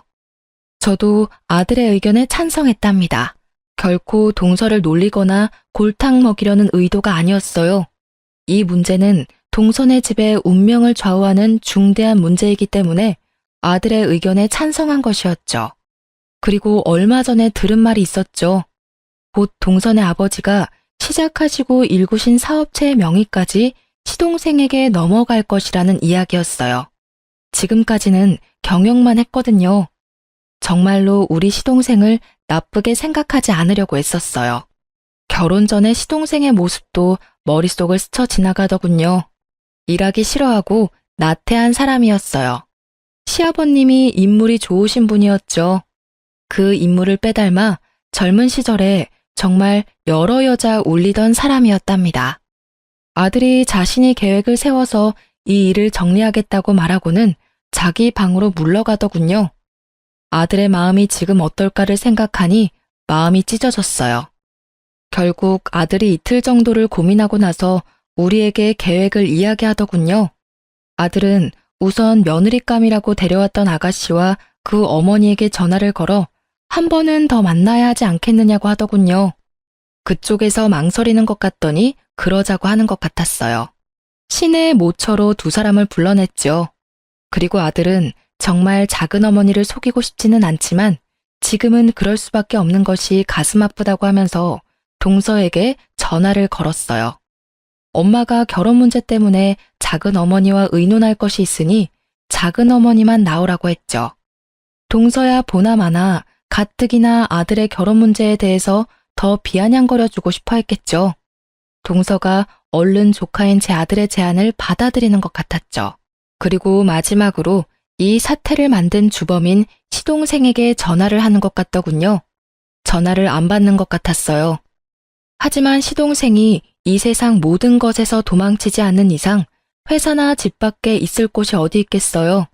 저도 아들의 의견에 찬성했답니다. 결코 동서를 놀리거나 골탕 먹이려는 의도가 아니었어요. 이 문제는 동선의 집의 운명을 좌우하는 중대한 문제이기 때문에 아들의 의견에 찬성한 것이었죠. 그리고 얼마 전에 들은 말이 있었죠. 곧 동선의 아버지가 시작하시고 일구신 사업체의 명의까지 시동생에게 넘어갈 것이라는 이야기였어요. 지금까지는 경영만 했거든요. 정말로 우리 시동생을 나쁘게 생각하지 않으려고 했었어요. 결혼 전에 시동생의 모습도 머릿속을 스쳐 지나가더군요. 일하기 싫어하고 나태한 사람이었어요. 시아버님이 인물이 좋으신 분이었죠. 그 인물을 빼닮아 젊은 시절에 정말 여러 여자 울리던 사람이었답니다. 아들이 자신이 계획을 세워서 이 일을 정리하겠다고 말하고는 자기 방으로 물러가더군요. 아들의 마음이 지금 어떨까를 생각하니 마음이 찢어졌어요. 결국 아들이 이틀 정도를 고민하고 나서 우리에게 계획을 이야기하더군요. 아들은 우선 며느리감이라고 데려왔던 아가씨와 그 어머니에게 전화를 걸어 한 번은 더 만나야 하지 않겠느냐고 하더군요. 그쪽에서 망설이는 것 같더니 그러자고 하는 것 같았어요. 시내의 모처로 두 사람을 불러냈죠. 그리고 아들은 정말 작은 어머니를 속이고 싶지는 않지만 지금은 그럴 수밖에 없는 것이 가슴 아프다고 하면서 동서에게 전화를 걸었어요. 엄마가 결혼 문제 때문에 작은 어머니와 의논할 것이 있으니 작은 어머니만 나오라고 했죠. 동서야 보나마나 가뜩이나 아들의 결혼 문제에 대해서 더 비아냥거려주고 싶어 했겠죠. 동서가 얼른 조카인 제 아들의 제안을 받아들이는 것 같았죠. 그리고 마지막으로 이 사태를 만든 주범인 시동생에게 전화를 하는 것 같더군요. 전화를 안 받는 것 같았어요. 하지만 시동생이 이 세상 모든 것에서 도망치지 않는 이상 회사나 집 밖에 있을 곳이 어디 있겠어요.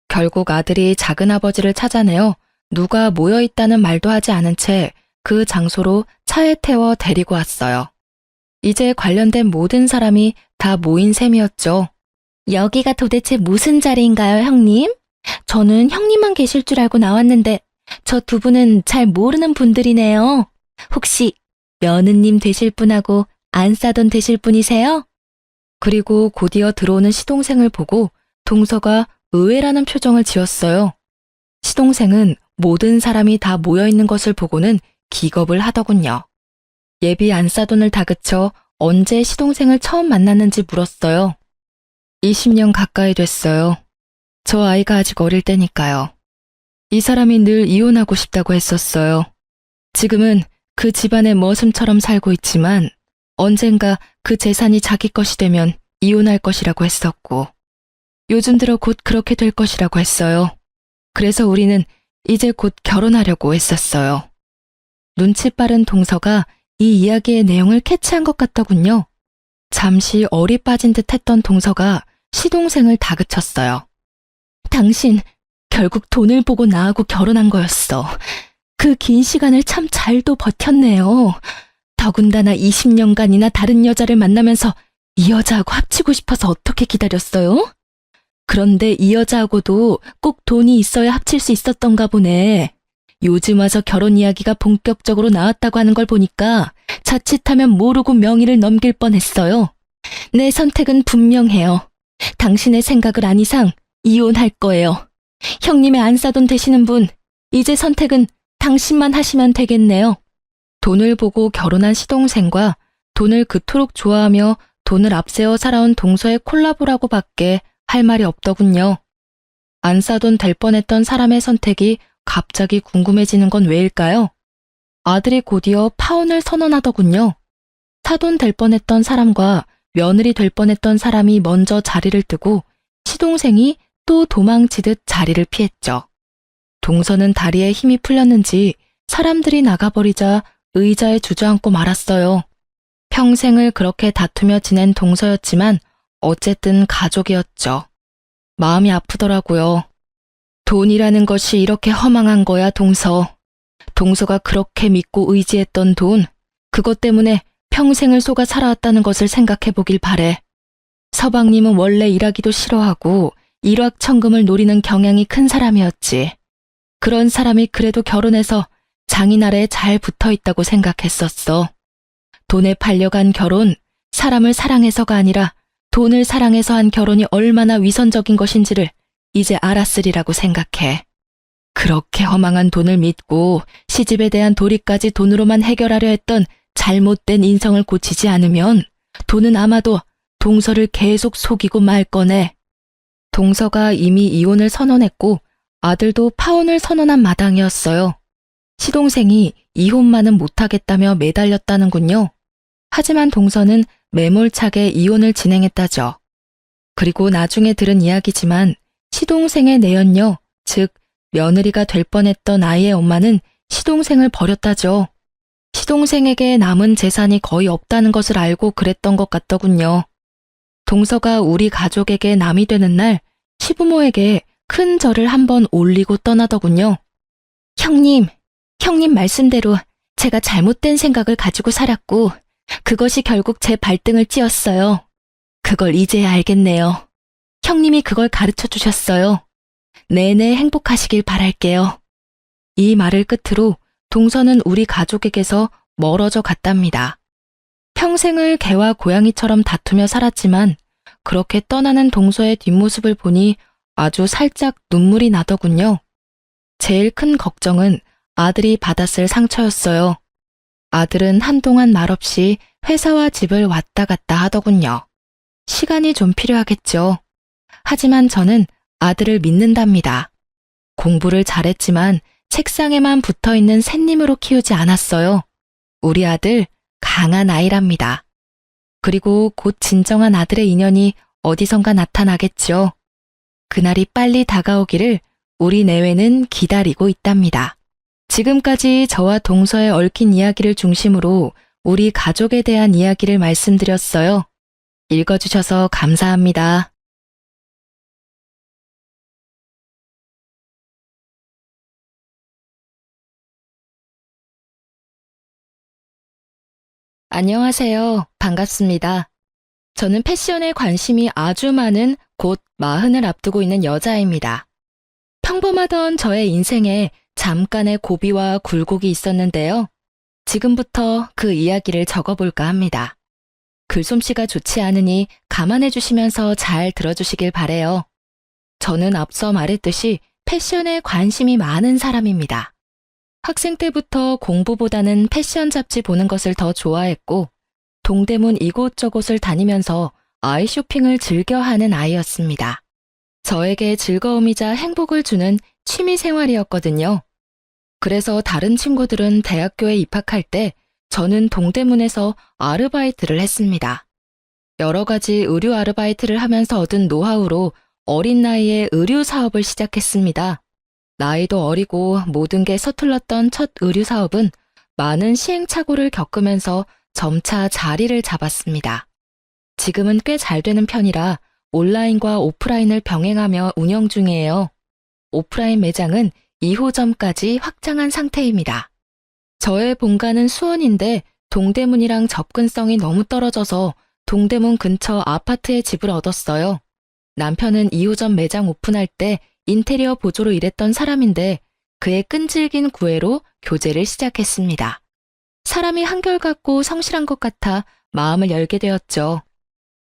결국 아들이 작은아버지를 찾아내어 누가 모여있다는 말도 하지 않은 채 그 장소로 차에 태워 데리고 왔어요. 이제 관련된 모든 사람이 다 모인 셈이었죠. 여기가 도대체 무슨 자리인가요, 형님? 저는 형님만 계실 줄 알고 나왔는데 저 두 분은 잘 모르는 분들이네요. 혹시 며느님 되실 분하고 안사돈 되실 분이세요? 그리고 곧이어 들어오는 시동생을 보고 동서가 의외라는 표정을 지었어요. 시동생은 모든 사람이 다 모여있는 것을 보고는 기겁을 하더군요. 예비 안사돈을 다그쳐 언제 시동생을 처음 만났는지 물었어요. 20년 가까이 됐어요. 저 아이가 아직 어릴 때니까요. 이 사람이 늘 이혼하고 싶다고 했었어요. 지금은 그 집안의 머슴처럼 살고 있지만 언젠가 그 재산이 자기 것이 되면 이혼할 것이라고 했었고 요즘 들어 곧 그렇게 될 것이라고 했어요. 그래서 우리는 이제 곧 결혼하려고 했었어요. 눈치 빠른 동서가 이 이야기의 내용을 캐치한 것 같더군요. 잠시 얼이 빠진 듯 했던 동서가 시동생을 다그쳤어요. 당신 결국 돈을 보고 나하고 결혼한 거였어. 그 긴 시간을 참 잘도 버텼네요. 더군다나 20년간이나 다른 여자를 만나면서 이 여자하고 합치고 싶어서 어떻게 기다렸어요? 그런데 이 여자하고도 꼭 돈이 있어야 합칠 수 있었던가 보네. 요즘 와서 결혼 이야기가 본격적으로 나왔다고 하는 걸 보니까 자칫하면 모르고 명의를 넘길 뻔했어요. 내 선택은 분명해요. 당신의 생각을 안 이상 이혼할 거예요. 형님의 안싸돈 되시는 분, 이제 선택은 당신만 하시면 되겠네요. 돈을 보고 결혼한 시동생과 돈을 그토록 좋아하며 돈을 앞세워 살아온 동서의 콜라보라고 밖에 할 말이 없더군요. 안싸돈 될 뻔했던 사람의 선택이 갑자기 궁금해지는 건 왜일까요? 아들이 곧이어 파혼을 선언하더군요. 사돈 될 뻔했던 사람과 며느리 될 뻔했던 사람이 먼저 자리를 뜨고 시동생이 또 도망치듯 자리를 피했죠. 동서는 다리에 힘이 풀렸는지 사람들이 나가버리자 의자에 주저앉고 말았어요. 평생을 그렇게 다투며 지낸 동서였지만 어쨌든 가족이었죠. 마음이 아프더라고요. 돈이라는 것이 이렇게 허망한 거야, 동서. 동서가 그렇게 믿고 의지했던 돈, 그것 때문에 평생을 속아 살아왔다는 것을 생각해 보길 바래. 서방님은 원래 일하기도 싫어하고 일확천금을 노리는 경향이 큰 사람이었지. 그런 사람이 그래도 결혼해서 장인 아래에 잘 붙어 있다고 생각했었어. 돈에 팔려간 결혼, 사람을 사랑해서가 아니라 돈을 사랑해서 한 결혼이 얼마나 위선적인 것인지를 이제 알았으리라고 생각해. 그렇게 허망한 돈을 믿고 시집에 대한 도리까지 돈으로만 해결하려 했던 잘못된 인성을 고치지 않으면 돈은 아마도 동서를 계속 속이고 말 거네. 동서가 이미 이혼을 선언했고 아들도 파혼을 선언한 마당이었어요. 시동생이 이혼만은 못하겠다며 매달렸다는군요. 하지만 동서는 매몰차게 이혼을 진행했다죠. 그리고 나중에 들은 이야기지만 시동생의 내연녀, 즉 며느리가 될 뻔했던 아이의 엄마는 시동생을 버렸다죠. 시동생에게 남은 재산이 거의 없다는 것을 알고 그랬던 것 같더군요. 동서가 우리 가족에게 남이 되는 날 시부모에게 큰 절을 한번 올리고 떠나더군요. 형님 말씀대로 제가 잘못된 생각을 가지고 살았고 그것이 결국 제 발등을 찧었어요. 그걸 이제야 알겠네요. 형님이 그걸 가르쳐 주셨어요. 내내 행복하시길 바랄게요. 이 말을 끝으로 동서는 우리 가족에게서 멀어져 갔답니다. 평생을 개와 고양이처럼 다투며 살았지만 그렇게 떠나는 동서의 뒷모습을 보니 아주 살짝 눈물이 나더군요. 제일 큰 걱정은 아들이 받았을 상처였어요. 아들은 한동안 말없이 회사와 집을 왔다 갔다 하더군요. 시간이 좀 필요하겠죠. 하지만 저는 아들을 믿는답니다. 공부를 잘했지만 책상에만 붙어있는 샌님으로 키우지 않았어요. 우리 아들 강한 아이랍니다. 그리고 곧 진정한 아들의 인연이 어디선가 나타나겠죠. 그날이 빨리 다가오기를 우리 내외는 기다리고 있답니다. 지금까지 저와 동서의 얽힌 이야기를 중심으로 우리 가족에 대한 이야기를 말씀드렸어요. 읽어주셔서 감사합니다. 안녕하세요. 반갑습니다. 저는 패션에 관심이 아주 많은 곧 40을 앞두고 있는 여자입니다. 평범하던 저의 인생에 잠깐의 고비와 굴곡이 있었는데요. 지금부터 그 이야기를 적어볼까 합니다. 글솜씨가 좋지 않으니 감안해 주시면서 잘 들어주시길 바래요. 저는 앞서 말했듯이 패션에 관심이 많은 사람입니다. 학생 때부터 공부보다는 패션 잡지 보는 것을 더 좋아했고 동대문 이곳저곳을 다니면서 아이 쇼핑을 즐겨하는 아이였습니다. 저에게 즐거움이자 행복을 주는 취미 생활이었거든요. 그래서 다른 친구들은 대학교에 입학할 때 저는 동대문에서 아르바이트를 했습니다. 여러 가지 의류 아르바이트를 하면서 얻은 노하우로 어린 나이에 의류 사업을 시작했습니다. 나이도 어리고 모든 게 서툴렀던 첫 의류 사업은 많은 시행착오를 겪으면서 점차 자리를 잡았습니다. 지금은 꽤 잘 되는 편이라 온라인과 오프라인을 병행하며 운영 중이에요. 오프라인 매장은 2호점까지 확장한 상태입니다. 저의 본가는 수원인데 동대문이랑 접근성이 너무 떨어져서 동대문 근처 아파트에 집을 얻었어요. 남편은 2호점 매장 오픈할 때 인테리어 보조로 일했던 사람인데 그의 끈질긴 구애로 교제를 시작했습니다. 사람이 한결같고 성실한 것 같아 마음을 열게 되었죠.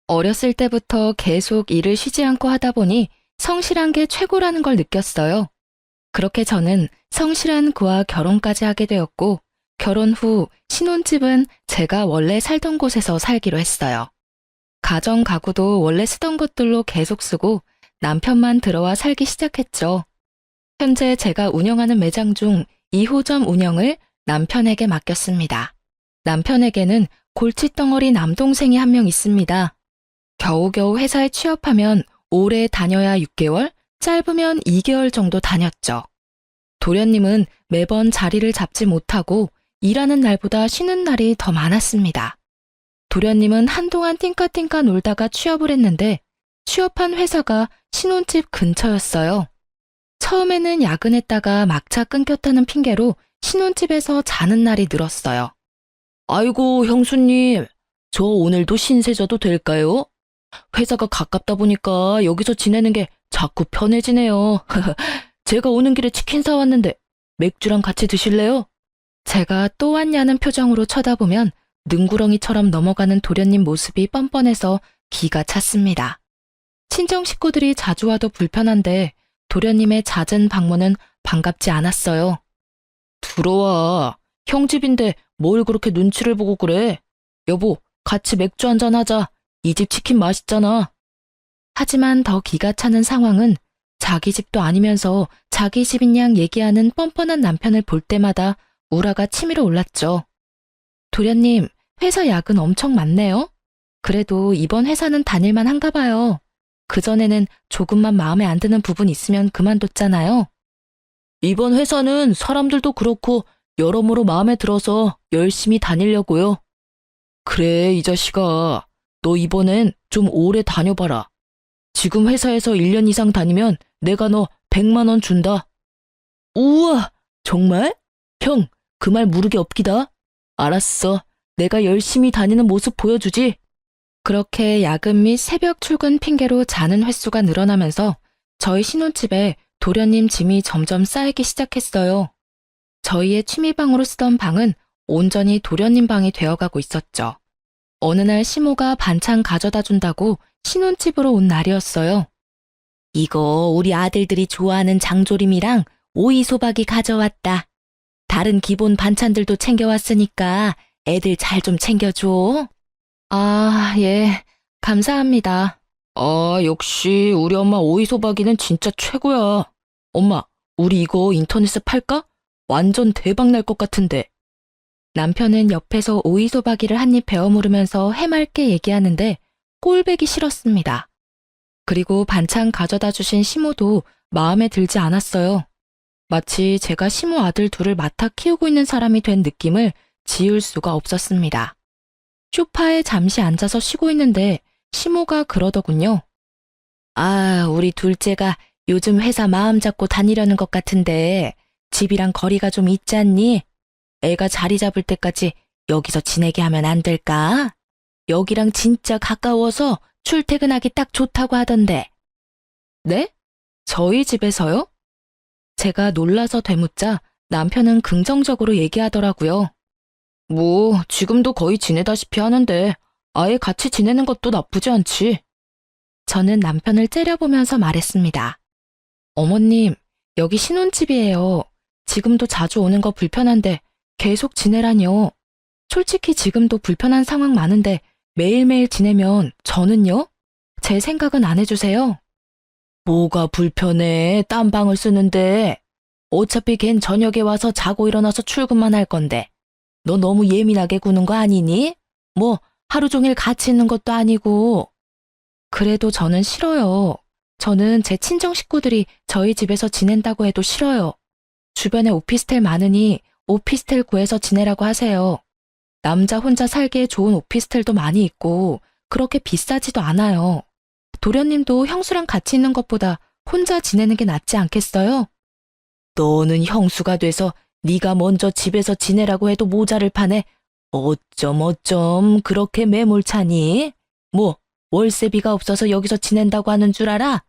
어렸을 때부터 계속 일을 쉬지 않고 하다 보니 성실한 게 최고라는 걸 느꼈어요. 그렇게 저는 성실한 그와 결혼까지 하게 되었고 결혼 후 신혼집은 제가 원래 살던 곳에서 살기로 했어요. 가정 가구도 원래 쓰던 것들로 계속 쓰고 남편만 들어와 살기 시작했죠. 현재 제가 운영하는 매장 중 2호점 운영을 남편에게 맡겼습니다. 남편에게는 골칫덩어리 남동생이 한 명 있습니다. 겨우겨우 회사에 취업하면 오래 다녀야 6개월, 짧으면 2개월 정도 다녔죠. 도련님은 매번 자리를 잡지 못하고 일하는 날보다 쉬는 날이 더 많았습니다. 도련님은 한동안 띵까띵까 놀다가 취업을 했는데 취업한 회사가 신혼집 근처였어요. 처음에는 야근했다가 막차 끊겼다는 핑계로 신혼집에서 자는 날이 늘었어요. 아이고 형수님, 저 오늘도 신세져도 될까요? 회사가 가깝다 보니까 여기서 지내는 게 자꾸 편해지네요. 제가 오는 길에 치킨 사왔는데 맥주랑 같이 드실래요? 제가 또 왔냐는 표정으로 쳐다보면 능구렁이처럼 넘어가는 도련님 모습이 뻔뻔해서 기가 찼습니다. 친정 식구들이 자주 와도 불편한데 도련님의 잦은 방문은 반갑지 않았어요. 들어와. 형 집인데 뭘 그렇게 눈치를 보고 그래? 여보, 같이 맥주 한잔 하자. 이 집 치킨 맛있잖아. 하지만 더 기가 차는 상황은 자기 집도 아니면서 자기 집인 양 얘기하는 뻔뻔한 남편을 볼 때마다 우라가 치밀어 올랐죠. 도련님, 회사 야근 엄청 많네요. 그래도 이번 회사는 다닐만 한가 봐요. 그전에는 조금만 마음에 안 드는 부분 있으면 그만뒀잖아요. 이번 회사는 사람들도 그렇고 여러모로 마음에 들어서 열심히 다니려고요. 그래, 이 자식아. 너 이번엔 좀 오래 다녀봐라. 지금 회사에서 1년 이상 다니면 내가 너 100만 원 준다. 우와, 정말? 형, 그 말 무르게 없기다. 알았어. 내가 열심히 다니는 모습 보여주지. 그렇게 야근 및 새벽 출근 핑계로 자는 횟수가 늘어나면서 저희 신혼집에 도련님 짐이 점점 쌓이기 시작했어요. 저희의 취미방으로 쓰던 방은 온전히 도련님 방이 되어가고 있었죠. 어느 날 시모가 반찬 가져다 준다고 신혼집으로 온 날이었어요. 이거 우리 아들들이 좋아하는 장조림이랑 오이소박이 가져왔다. 다른 기본 반찬들도 챙겨왔으니까 애들 잘 좀 챙겨줘. 아, 예, 감사합니다. 아, 역시 우리 엄마 오이소박이는 진짜 최고야. 엄마, 우리 이거 인터넷에 팔까? 완전 대박 날 것 같은데. 남편은 옆에서 오이소박이를 한 입 베어 물으면서 해맑게 얘기하는데 꼴배기 싫었습니다. 그리고 반찬 가져다 주신 시모도 마음에 들지 않았어요. 마치 제가 시모 아들 둘을 맡아 키우고 있는 사람이 된 느낌을 지울 수가 없었습니다. 소파에 잠시 앉아서 쉬고 있는데 시모가 그러더군요. 아, 우리 둘째가 요즘 회사 마음 잡고 다니려는 것 같은데 집이랑 거리가 좀 있지 않니? 애가 자리 잡을 때까지 여기서 지내게 하면 안 될까? 여기랑 진짜 가까워서 출퇴근하기 딱 좋다고 하던데. 네? 저희 집에서요? 제가 놀라서 되묻자 남편은 긍정적으로 얘기하더라고요. 뭐 지금도 거의 지내다시피 하는데 아예 같이 지내는 것도 나쁘지 않지. 저는 남편을 째려보면서 말했습니다. 어머님, 여기 신혼집이에요. 지금도 자주 오는 거 불편한데 계속 지내라뇨. 솔직히 지금도 불편한 상황 많은데 매일매일 지내면 저는요? 제 생각은 안 해주세요. 뭐가 불편해? 딴 방을 쓰는데. 어차피 걘 저녁에 와서 자고 일어나서 출근만 할 건데. 너 너무 예민하게 구는 거 아니니? 뭐 하루 종일 같이 있는 것도 아니고. 그래도 저는 싫어요. 저는 제 친정 식구들이 저희 집에서 지낸다고 해도 싫어요. 주변에 오피스텔 많으니 오피스텔 구해서 지내라고 하세요. 남자 혼자 살기에 좋은 오피스텔도 많이 있고 그렇게 비싸지도 않아요. 도련님도 형수랑 같이 있는 것보다 혼자 지내는 게 낫지 않겠어요? 너는 형수가 돼서 네가 먼저 집에서 지내라고 해도 모자를 파네. 어쩜 그렇게 매몰차니? 뭐 월세비가 없어서 여기서 지낸다고 하는 줄 알아?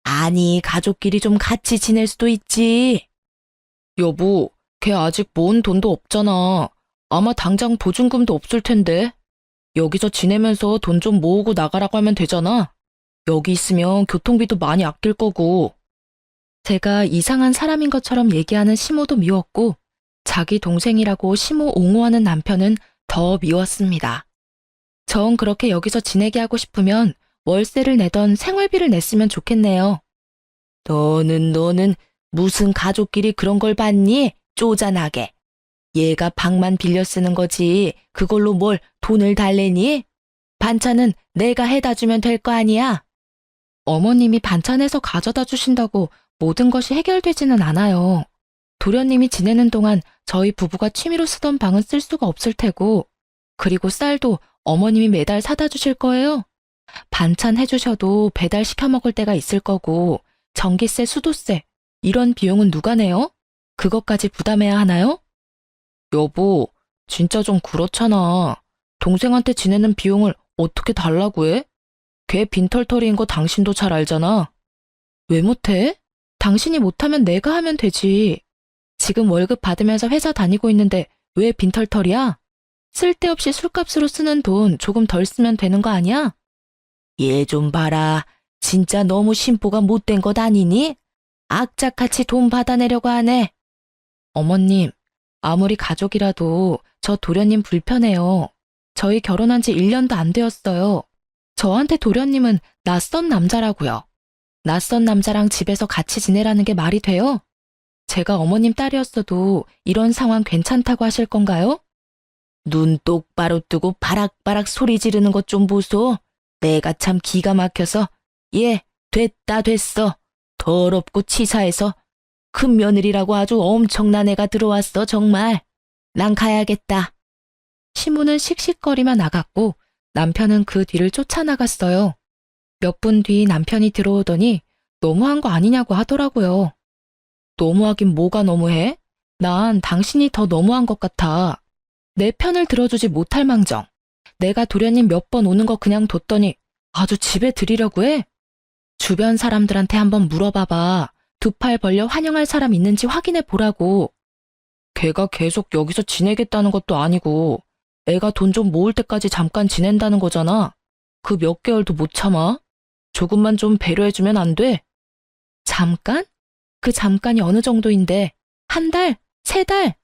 아니, 가족끼리 좀 같이 지낼 수도 있지. 여보, 걔 아직 모은 돈도 없잖아. 아마 당장 보증금도 없을 텐데. 여기서 지내면서 돈 좀 모으고 나가라고 하면 되잖아. 여기 있으면 교통비도 많이 아낄 거고. 제가 이상한 사람인 것처럼 얘기하는 시모도 미웠고, 자기 동생이라고 시모 옹호하는 남편은 더 미웠습니다. 전 그렇게 여기서 지내게 하고 싶으면 월세를 내던 생활비를 냈으면 좋겠네요. 너는 무슨 가족끼리 그런 걸 받니? 쪼잔하게. 얘가 방만 빌려 쓰는 거지 그걸로 뭘 돈을 달래니? 반찬은 내가 해다 주면 될 거 아니야? 어머님이 반찬해서 가져다 주신다고 모든 것이 해결되지는 않아요. 도련님이 지내는 동안 저희 부부가 취미로 쓰던 방은 쓸 수가 없을 테고, 그리고 쌀도 어머님이 매달 사다 주실 거예요. 반찬 해주셔도 배달 시켜 먹을 때가 있을 거고, 전기세, 수도세, 이런 비용은 누가 내요? 그것까지 부담해야 하나요? 여보, 진짜 좀 그렇잖아. 동생한테 지내는 비용을 어떻게 달라고 해? 걔 빈털터리인 거 당신도 잘 알잖아. 왜 못해? 당신이 못하면 내가 하면 되지. 지금 월급 받으면서 회사 다니고 있는데 왜 빈털터리야? 쓸데없이 술값으로 쓰는 돈 조금 덜 쓰면 되는 거 아니야? 얘 좀 봐라. 진짜 너무 심보가 못된 것 아니니? 악착같이 돈 받아내려고 하네. 어머님, 아무리 가족이라도 저 도련님 불편해요. 저희 결혼한 지 1년도 안 되었어요. 저한테 도련님은 낯선 남자라고요. 낯선 남자랑 집에서 같이 지내라는 게 말이 돼요? 제가 어머님 딸이었어도 이런 상황 괜찮다고 하실 건가요? 눈 똑바로 뜨고 바락바락 소리 지르는 것 좀 보소. 내가 참 기가 막혀서. 예, 됐어. 더럽고 치사해서. 큰 며느리라고 아주 엄청난 애가 들어왔어, 정말. 난 가야겠다. 시모는 씩씩거리며 나갔고 남편은 그 뒤를 쫓아나갔어요. 몇 분 뒤 남편이 들어오더니 너무한 거 아니냐고 하더라고요. 너무하긴 뭐가 너무해? 난 당신이 더 너무한 것 같아. 내 편을 들어주지 못할 망정. 내가 도련님 몇 번 오는 거 그냥 뒀더니 아주 집에 들이려고 해? 주변 사람들한테 한번 물어봐봐. 두 팔 벌려 환영할 사람 있는지 확인해 보라고. 걔가 계속 여기서 지내겠다는 것도 아니고 애가 돈 좀 모을 때까지 잠깐 지낸다는 거잖아. 그 몇 개월도 못 참아? 조금만 좀 배려해주면 안 돼? 잠깐? 그 잠깐이 어느 정도인데? 한 달? 세 달?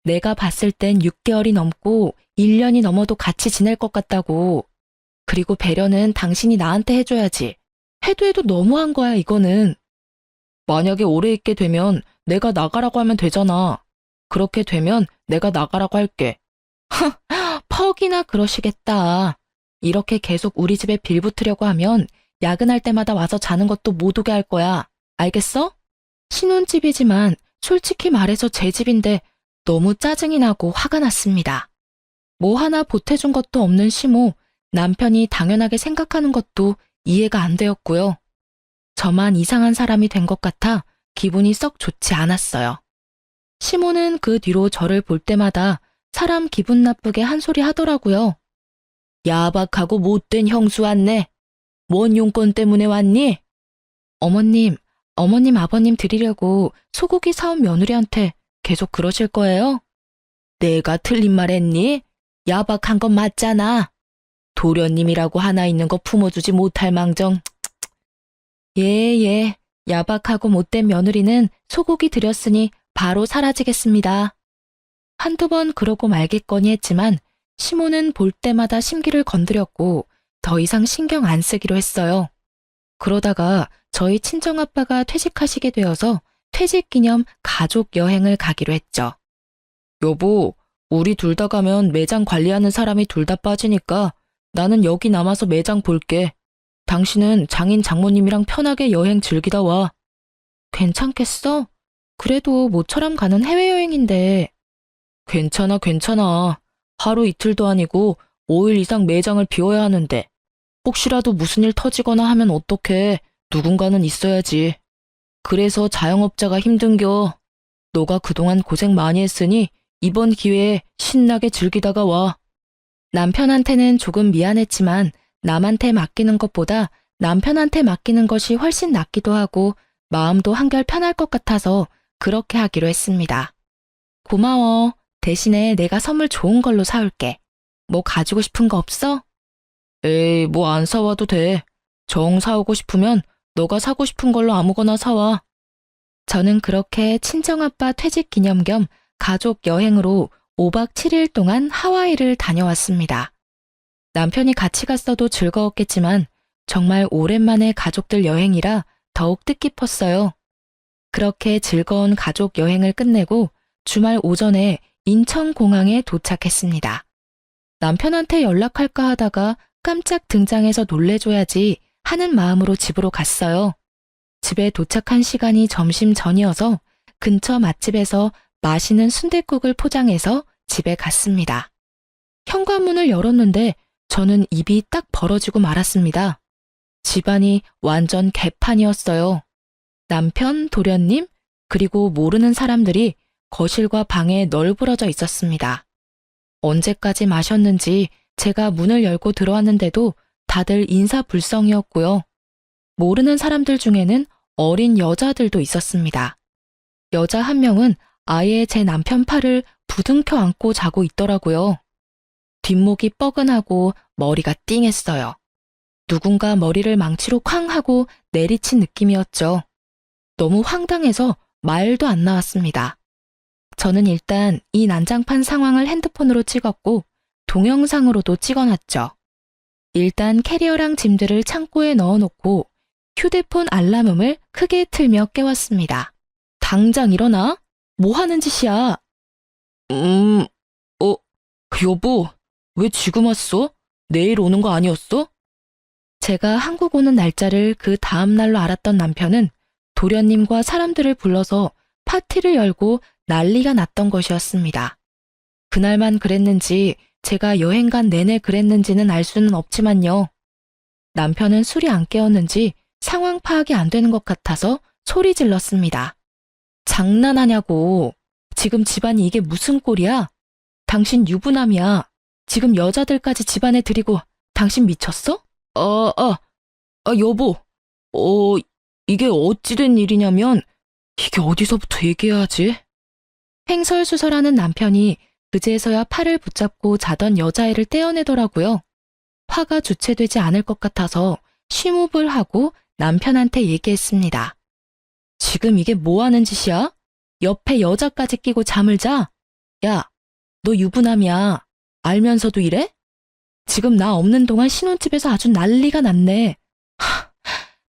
내가 봤을 땐 6개월이 넘고 1년이 넘어도 같이 지낼 것 같다고. 그리고 배려는 당신이 나한테 해줘야지. 해도 너무한 거야, 이거는. 만약에 오래 있게 되면 내가 나가라고 하면 되잖아. 그렇게 되면 내가 나가라고 할게. 퍽이나 그러시겠다. 이렇게 계속 우리 집에 빌붙으려고 하면 야근할 때마다 와서 자는 것도 못 오게 할 거야. 알겠어? 신혼집이지만 솔직히 말해서 제 집인데 너무 짜증이 나고 화가 났습니다. 뭐 하나 보태준 것도 없는 시모, 남편이 당연하게 생각하는 것도 이해가 안 되었고요. 저만 이상한 사람이 된 것 같아 기분이 썩 좋지 않았어요. 시모는 그 뒤로 저를 볼 때마다 사람 기분 나쁘게 한 소리 하더라고요. 야박하고 못된 형수 왔네. 뭔 용건 때문에 왔니? 어머님, 아버님 드리려고 소고기 사온 며느리한테 계속 그러실 거예요? 내가 틀린 말 했니? 야박한 건 맞잖아. 도련님이라고 하나 있는 거 품어주지 못할 망정. 예, 야박하고 못된 며느리는 소고기 드렸으니 바로 사라지겠습니다. 한두 번 그러고 말겠거니 했지만 시모는 볼 때마다 심기를 건드렸고 더 이상 신경 안 쓰기로 했어요. 그러다가 저희 친정아빠가 퇴직하시게 되어서 퇴직 기념 가족 여행을 가기로 했죠. 여보, 우리 둘 다 가면 매장 관리하는 사람이 둘 다 빠지니까 나는 여기 남아서 매장 볼게. 당신은 장인 장모님이랑 편하게 여행 즐기다 와. 괜찮겠어? 그래도 모처럼 가는 해외여행인데. 괜찮아, 괜찮아. 하루 이틀도 아니고 5일 이상 매장을 비워야 하는데 혹시라도 무슨 일 터지거나 하면 어떡해. 누군가는 있어야지. 그래서 자영업자가 힘든겨. 너가 그동안 고생 많이 했으니 이번 기회에 신나게 즐기다가 와. 남편한테는 조금 미안했지만 남한테 맡기는 것보다 남편한테 맡기는 것이 훨씬 낫기도 하고 마음도 한결 편할 것 같아서 그렇게 하기로 했습니다. 고마워. 대신에 내가 선물 좋은 걸로 사올게. 뭐 가지고 싶은 거 없어? 에이, 뭐 안 사와도 돼. 정 사오고 싶으면 너가 사고 싶은 걸로 아무거나 사와. 저는 그렇게 친정아빠 퇴직 기념 겸 가족 여행으로 5박 7일 동안 하와이를 다녀왔습니다. 남편이 같이 갔어도 즐거웠겠지만 정말 오랜만에 가족들 여행이라 더욱 뜻깊었어요. 그렇게 즐거운 가족 여행을 끝내고 주말 오전에 인천공항에 도착했습니다. 남편한테 연락할까 하다가 깜짝 등장해서 놀래줘야지 하는 마음으로 집으로 갔어요. 집에 도착한 시간이 점심 전이어서 근처 맛집에서 맛있는 순댓국을 포장해서 집에 갔습니다. 현관문을 열었는데 저는 입이 딱 벌어지고 말았습니다. 집안이 완전 개판이었어요. 남편, 도련님, 그리고 모르는 사람들이 거실과 방에 널브러져 있었습니다. 언제까지 마셨는지 제가 문을 열고 들어왔는데도 다들 인사불성이었고요. 모르는 사람들 중에는 어린 여자들도 있었습니다. 여자 한 명은 아예 제 남편 팔을 부둥켜 안고 자고 있더라고요. 뒷목이 뻐근하고 머리가 띵했어요. 누군가 머리를 망치로 쾅 하고 내리친 느낌이었죠. 너무 황당해서 말도 안 나왔습니다. 저는 일단 이 난장판 상황을 핸드폰으로 찍었고 동영상으로도 찍어놨죠. 일단 캐리어랑 짐들을 창고에 넣어놓고 휴대폰 알람음을 크게 틀며 깨웠습니다. 당장 일어나? 뭐 하는 짓이야? 여보, 왜 지금 왔어? 내일 오는 거 아니었어? 제가 한국 오는 날짜를 그 다음 날로 알았던 남편은 도련님과 사람들을 불러서 파티를 열고 난리가 났던 것이었습니다. 그날만 그랬는지 제가 여행 간 내내 그랬는지는 알 수는 없지만요. 남편은 술이 안 깨었는지 상황 파악이 안 되는 것 같아서 소리 질렀습니다. 장난하냐고. 지금 집안이 이게 무슨 꼴이야? 당신 유부남이야. 지금 여자들까지 집안에 들이고 당신 미쳤어? 여보. 이게 어찌된 일이냐면 이게 어디서부터 얘기해야지? 횡설수설하는 남편이 그제서야 팔을 붙잡고 자던 여자애를 떼어내더라고요. 화가 주체되지 않을 것 같아서 쉬무을 하고 남편한테 얘기했습니다. 지금 이게 뭐 하는 짓이야? 옆에 여자까지 끼고 잠을 자? 야, 너 유부남이야. 알면서도 이래? 지금 나 없는 동안 신혼집에서 아주 난리가 났네.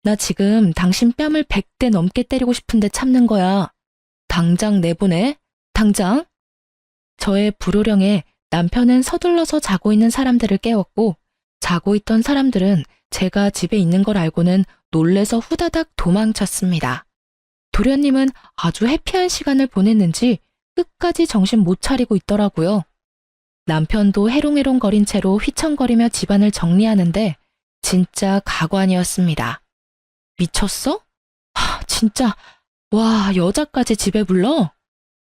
나 지금 당신 뺨을 100대 넘게 때리고 싶은데 참는 거야. 당장 내보내. 당장. 저의 불호령에 남편은 서둘러서 자고 있는 사람들을 깨웠고 자고 있던 사람들은 제가 집에 있는 걸 알고는 놀래서 후다닥 도망쳤습니다. 도련님은 아주 해피한 시간을 보냈는지 끝까지 정신 못 차리고 있더라고요. 남편도 해롱해롱거린 채로 휘청거리며 집안을 정리하는데 진짜 가관이었습니다. 미쳤어? 진짜. 와, 여자까지 집에 불러?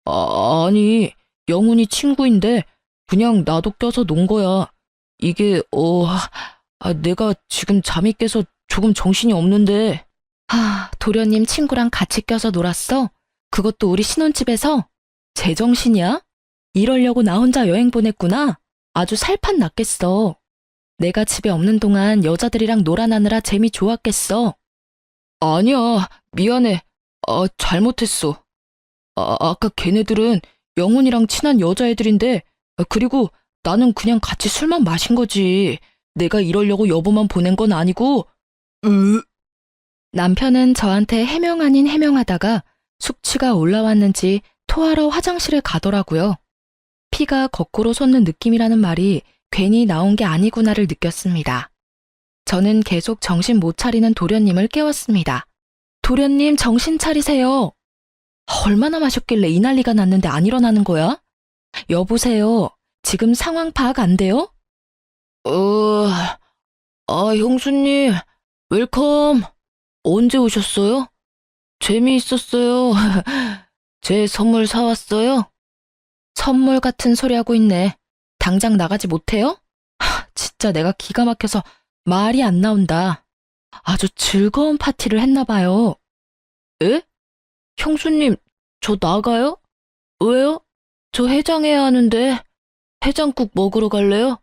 아니, 영훈이 친구인데 그냥 나도 껴서 논 거야. 이게 내가 지금 잠이 깨서 조금 정신이 없는데. 도련님 친구랑 같이 껴서 놀았어? 그것도 우리 신혼집에서? 제정신이야? 이러려고 나 혼자 여행 보냈구나? 아주 살판 났겠어. 내가 집에 없는 동안 여자들이랑 놀아나느라 재미 좋았겠어. 아니야, 미안해. 잘못했어. 아까 걔네들은 영훈이랑 친한 여자애들인데, 그리고 나는 그냥 같이 술만 마신 거지. 내가 이러려고 여보만 보낸 건 아니고. 남편은 저한테 해명 아닌 해명하다가 숙취가 올라왔는지 토하러 화장실에 가더라고요. 피가 거꾸로 솟는 느낌이라는 말이 괜히 나온 게 아니구나를 느꼈습니다. 저는 계속 정신 못 차리는 도련님을 깨웠습니다. 도련님, 정신 차리세요. 얼마나 마셨길래 이 난리가 났는데 안 일어나는 거야? 여보세요. 지금 상황 파악 안 돼요? 형수님, 웰컴. 언제 오셨어요? 재미있었어요. 제 선물 사왔어요? 선물 같은 소리 하고 있네. 당장 나가지 못해요? 진짜 내가 기가 막혀서 말이 안 나온다. 아주 즐거운 파티를 했나 봐요. 에? 형수님, 저 나가요? 왜요? 저 해장해야 하는데 해장국 먹으러 갈래요?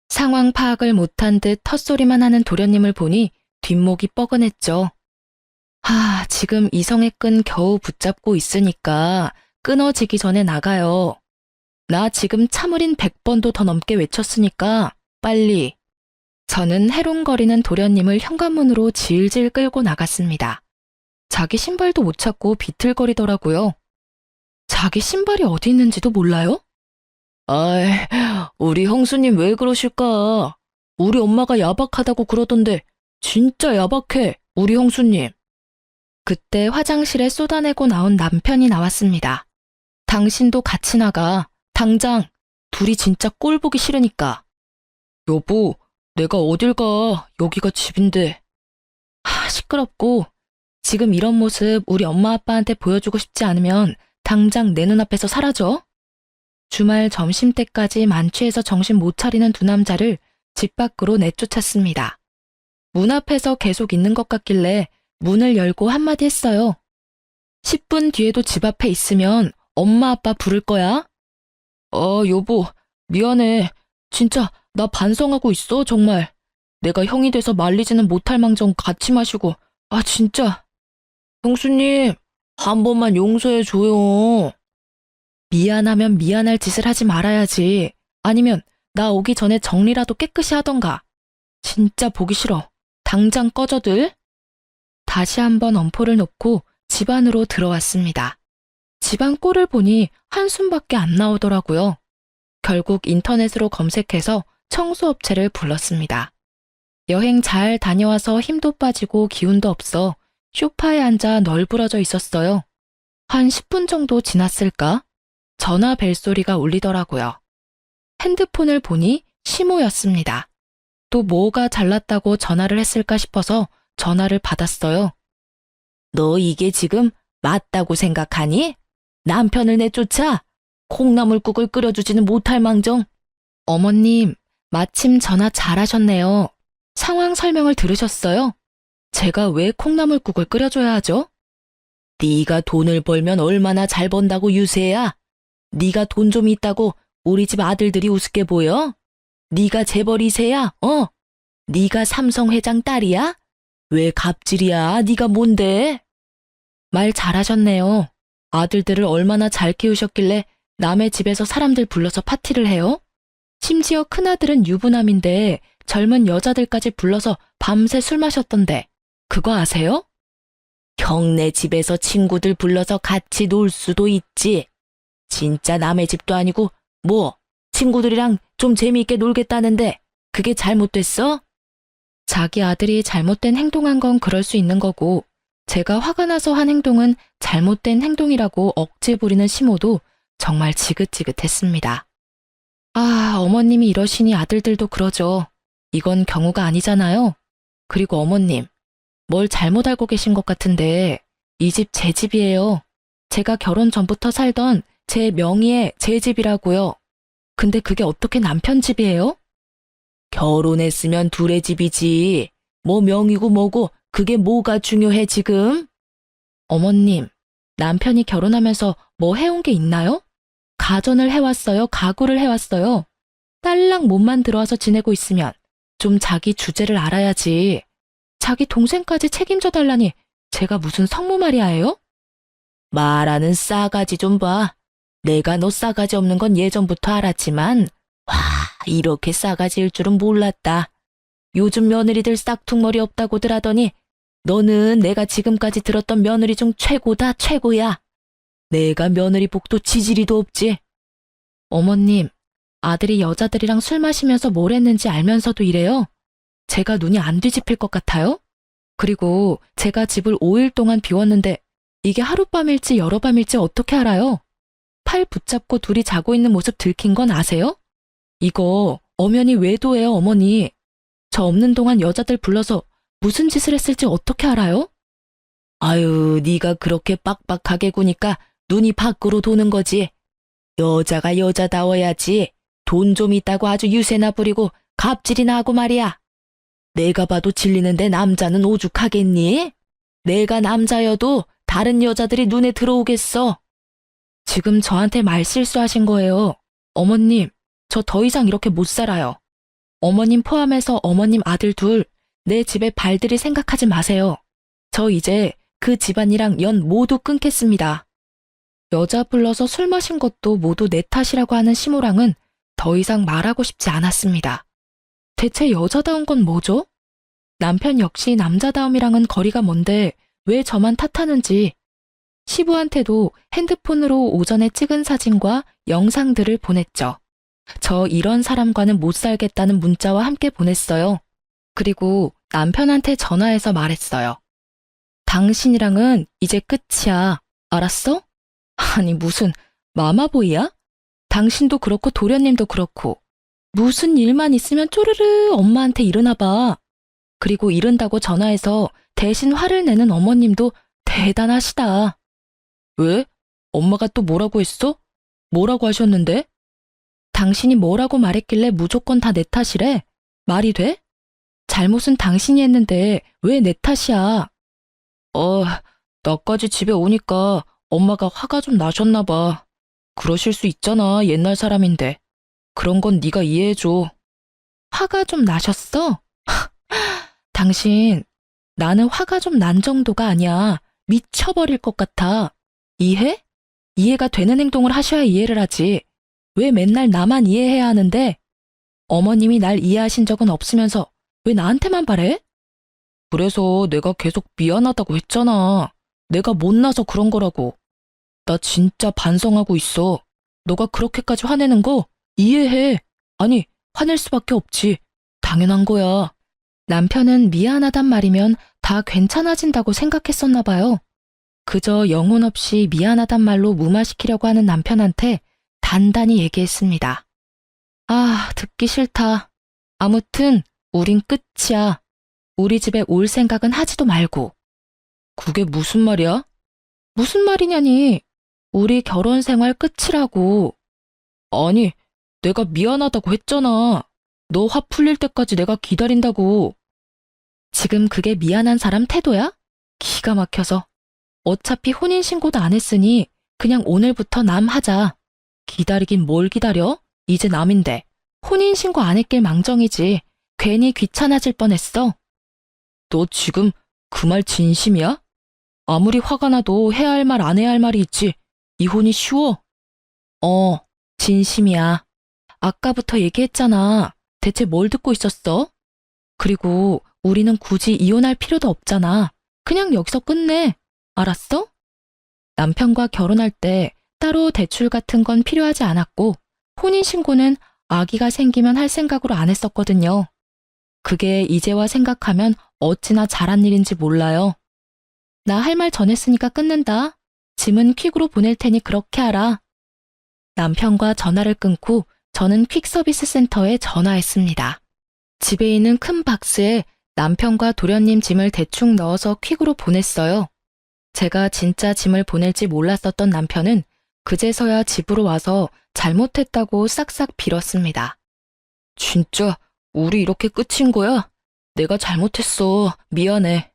상황 파악을 못한 듯 헛소리만 하는 도련님을 보니 뒷목이 뻐근했죠. 지금 이성의 끈 겨우 붙잡고 있으니까 끊어지기 전에 나가요. 나 지금 참을인 100번도 더 넘게 외쳤으니까 빨리. 저는 해롱거리는 도련님을 현관문으로 질질 끌고 나갔습니다. 자기 신발도 못 찾고 비틀거리더라고요. 자기 신발이 어디 있는지도 몰라요? 아이, 우리 형수님 왜 그러실까? 우리 엄마가 야박하다고 그러던데 진짜 야박해, 우리 형수님. 그때 화장실에 쏟아내고 나온 남편이 나왔습니다. 당신도 같이 나가. 당장. 둘이 진짜 꼴 보기 싫으니까. 여보, 내가 어딜 가. 여기가 집인데. 시끄럽고. 지금 이런 모습 우리 엄마 아빠한테 보여주고 싶지 않으면 당장 내 눈앞에서 사라져. 주말 점심때까지 만취해서 정신 못 차리는 두 남자를 집 밖으로 내쫓았습니다. 문 앞에서 계속 있는 것 같길래 문을 열고 한마디 했어요. 10분 뒤에도 집 앞에 있으면 엄마 아빠 부를 거야. 여보, 미안해. 진짜 나 반성하고 있어, 정말. 내가 형이 돼서 말리지는 못할 망정 같이 마시고. 진짜. 형수님, 한 번만 용서해줘요. 미안하면 미안할 짓을 하지 말아야지. 아니면 나 오기 전에 정리라도 깨끗이 하던가. 진짜 보기 싫어. 당장 꺼져들. 다시 한번 엄포를 놓고 집 안으로 들어왔습니다. 집안 꼴을 보니 한숨밖에 안 나오더라고요. 결국 인터넷으로 검색해서 청소업체를 불렀습니다. 여행 잘 다녀와서 힘도 빠지고 기운도 없어 소파에 앉아 널브러져 있었어요. 한 10분 정도 지났을까? 전화 벨소리가 울리더라고요. 핸드폰을 보니 시모였습니다. 또 뭐가 잘났다고 전화를 했을까 싶어서 전화를 받았어요. 너 이게 지금 맞다고 생각하니? 남편을 내쫓아? 콩나물국을 끓여주지는 못할 망정. 어머님, 마침 전화 잘하셨네요. 상황 설명을 들으셨어요? 제가 왜 콩나물국을 끓여줘야 하죠? 네가 돈을 벌면 얼마나 잘 번다고 유세야? 네가 돈 좀 있다고 우리 집 아들들이 우습게 보여? 네가 재벌 2세야? 네가 삼성 회장 딸이야? 왜 갑질이야? 네가 뭔데? 말 잘하셨네요. 아들들을 얼마나 잘 키우셨길래 남의 집에서 사람들 불러서 파티를 해요? 심지어 큰아들은 유부남인데 젊은 여자들까지 불러서 밤새 술 마셨던데 그거 아세요? 형네 집에서 친구들 불러서 같이 놀 수도 있지. 진짜 남의 집도 아니고 뭐 친구들이랑 좀 재미있게 놀겠다는데 그게 잘못됐어? 자기 아들이 잘못된 행동한 건 그럴 수 있는 거고 제가 화가 나서 한 행동은 잘못된 행동이라고 억지 부리는 시모도 정말 지긋지긋했습니다. 어머님이 이러시니 아들들도 그러죠. 이건 경우가 아니잖아요. 그리고 어머님, 뭘 잘못 알고 계신 것 같은데 이 집 제 집이에요. 제가 결혼 전부터 살던 제 명의의 제 집이라고요. 근데 그게 어떻게 남편 집이에요? 결혼했으면 둘의 집이지. 뭐 명의고 뭐고 그게 뭐가 중요해 지금? 어머님, 남편이 결혼하면서 뭐 해온 게 있나요? 가전을 해왔어요? 가구를 해왔어요? 딸랑 몸만 들어와서 지내고 있으면 좀 자기 주제를 알아야지. 자기 동생까지 책임져 달라니 제가 무슨 성모마리아예요? 말하는 싸가지 좀 봐. 내가 너 싸가지 없는 건 예전부터 알았지만 와, 이렇게 싸가지일 줄은 몰랐다. 요즘 며느리들 싹퉁머리 없다고들 하더니 너는 내가 지금까지 들었던 며느리 중 최고다, 최고야. 내가 며느리 복도 지지리도 없지. 어머님, 아들이 여자들이랑 술 마시면서 뭘 했는지 알면서도 이래요? 제가 눈이 안 뒤집힐 것 같아요? 그리고 제가 집을 5일 동안 비웠는데 이게 하룻밤일지 여러 밤일지 어떻게 알아요? 팔 붙잡고 둘이 자고 있는 모습 들킨 건 아세요? 이거 엄연히 외도예요, 어머니. 저 없는 동안 여자들 불러서 무슨 짓을 했을지 어떻게 알아요? 아유, 네가 그렇게 빡빡하게 구니까 눈이 밖으로 도는 거지. 여자가 여자다워야지. 돈 좀 있다고 아주 유세나 부리고 갑질이나 하고 말이야. 내가 봐도 질리는데 남자는 오죽하겠니? 내가 남자여도 다른 여자들이 눈에 들어오겠어. 지금 저한테 말실수하신 거예요. 어머님, 저 더 이상 이렇게 못 살아요. 어머님 포함해서 어머님 아들 둘, 내 집에 발들이 생각하지 마세요. 저 이제 그 집안이랑 연 모두 끊겠습니다. 여자 불러서 술 마신 것도 모두 내 탓이라고 하는 시모랑은 더 이상 말하고 싶지 않았습니다. 대체 여자다운 건 뭐죠? 남편 역시 남자다움이랑은 거리가 먼데 왜 저만 탓하는지. 시부한테도 핸드폰으로 오전에 찍은 사진과 영상들을 보냈죠. 저 이런 사람과는 못 살겠다는 문자와 함께 보냈어요. 그리고 남편한테 전화해서 말했어요. 당신이랑은 이제 끝이야. 알았어? 아니 무슨 마마보이야? 당신도 그렇고 도련님도 그렇고 무슨 일만 있으면 쪼르르 엄마한테 이러나 봐. 그리고 이른다고 전화해서 대신 화를 내는 어머님도 대단하시다. 왜? 엄마가 또 뭐라고 했어? 뭐라고 하셨는데? 당신이 뭐라고 말했길래 무조건 다 내 탓이래? 말이 돼? 잘못은 당신이 했는데 왜 내 탓이야? 나까지 집에 오니까 엄마가 화가 좀 나셨나 봐. 그러실 수 있잖아, 옛날 사람인데. 그런 건 네가 이해해줘. 화가 좀 나셨어? 당신, 나는 화가 좀 난 정도가 아니야. 미쳐버릴 것 같아. 이해? 이해가 되는 행동을 하셔야 이해를 하지. 왜 맨날 나만 이해해야 하는데? 어머님이 날 이해하신 적은 없으면서 왜 나한테만 바래? 그래서 내가 계속 미안하다고 했잖아. 내가 못나서 그런 거라고. 나 진짜 반성하고 있어. 너가 그렇게까지 화내는 거 이해해. 아니, 화낼 수밖에 없지. 당연한 거야. 남편은 미안하단 말이면 다 괜찮아진다고 생각했었나 봐요. 그저 영혼 없이 미안하단 말로 무마시키려고 하는 남편한테 단단히 얘기했습니다. 아, 듣기 싫다. 아무튼 우린 끝이야. 우리 집에 올 생각은 하지도 말고. 그게 무슨 말이야? 무슨 말이냐니. 우리 결혼 생활 끝이라고. 아니, 내가 미안하다고 했잖아. 너 화 풀릴 때까지 내가 기다린다고. 지금 그게 미안한 사람 태도야? 기가 막혀서. 어차피 혼인신고도 안 했으니 그냥 오늘부터 남 하자. 기다리긴 뭘 기다려? 이제 남인데. 혼인신고 안 했길 망정이지. 괜히 귀찮아질 뻔했어. 너 지금 그 말 진심이야? 아무리 화가 나도 해야 할 말 안 해야 할 말이 있지. 이혼이 쉬워? 진심이야. 아까부터 얘기했잖아. 대체 뭘 듣고 있었어? 그리고 우리는 굳이 이혼할 필요도 없잖아. 그냥 여기서 끝내. 알았어? 남편과 결혼할 때 따로 대출 같은 건 필요하지 않았고 혼인신고는 아기가 생기면 할 생각으로 안 했었거든요. 그게 이제와 생각하면 어찌나 잘한 일인지 몰라요. 나 할 말 전했으니까 끊는다. 짐은 퀵으로 보낼 테니 그렇게 하라. 남편과 전화를 끊고 저는 퀵서비스 센터에 전화했습니다. 집에 있는 큰 박스에 남편과 도련님 짐을 대충 넣어서 퀵으로 보냈어요. 제가 진짜 짐을 보낼지 몰랐었던 남편은 그제서야 집으로 와서 잘못했다고 싹싹 빌었습니다. 진짜 우리 이렇게 끝인 거야? 내가 잘못했어. 미안해.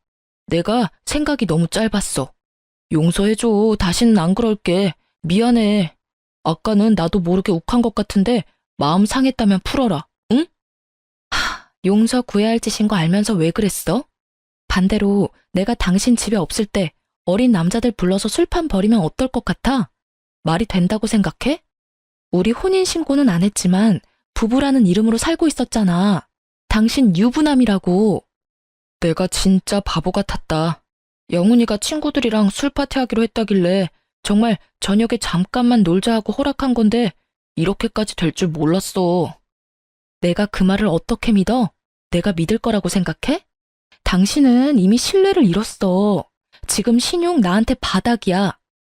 내가 생각이 너무 짧았어. 용서해줘. 다시는 안 그럴게. 미안해. 아까는 나도 모르게 욱한 것 같은데 마음 상했다면 풀어라. 응? 용서 구해야 할 짓인 거 알면서 왜 그랬어? 반대로 내가 당신 집에 없을 때 어린 남자들 불러서 술판 벌이면 어떨 것 같아? 말이 된다고 생각해? 우리 혼인신고는 안 했지만 부부라는 이름으로 살고 있었잖아. 당신 유부남이라고. 내가 진짜 바보 같았다. 영훈이가 친구들이랑 술 파티하기로 했다길래 정말 저녁에 잠깐만 놀자 하고 허락한 건데 이렇게까지 될 줄 몰랐어. 내가 그 말을 어떻게 믿어? 내가 믿을 거라고 생각해? 당신은 이미 신뢰를 잃었어. 지금 신용 나한테 바닥이야.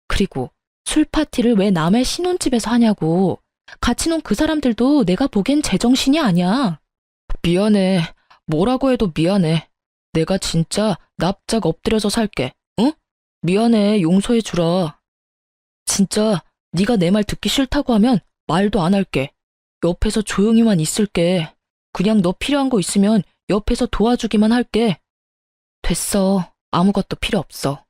그리고 술 파티를 왜 남의 신혼집에서 하냐고. 같이 논 그 사람들도 내가 보기엔 제정신이 아니야. 미안해. 뭐라고 해도 미안해. 내가 진짜 납작 엎드려서 살게. 응? 미안해. 용서해 주라. 진짜 네가 내 말 듣기 싫다고 하면 말도 안 할게. 옆에서 조용히만 있을게. 그냥 너 필요한 거 있으면 옆에서 도와주기만 할게. 됐어. 아무것도 필요 없어.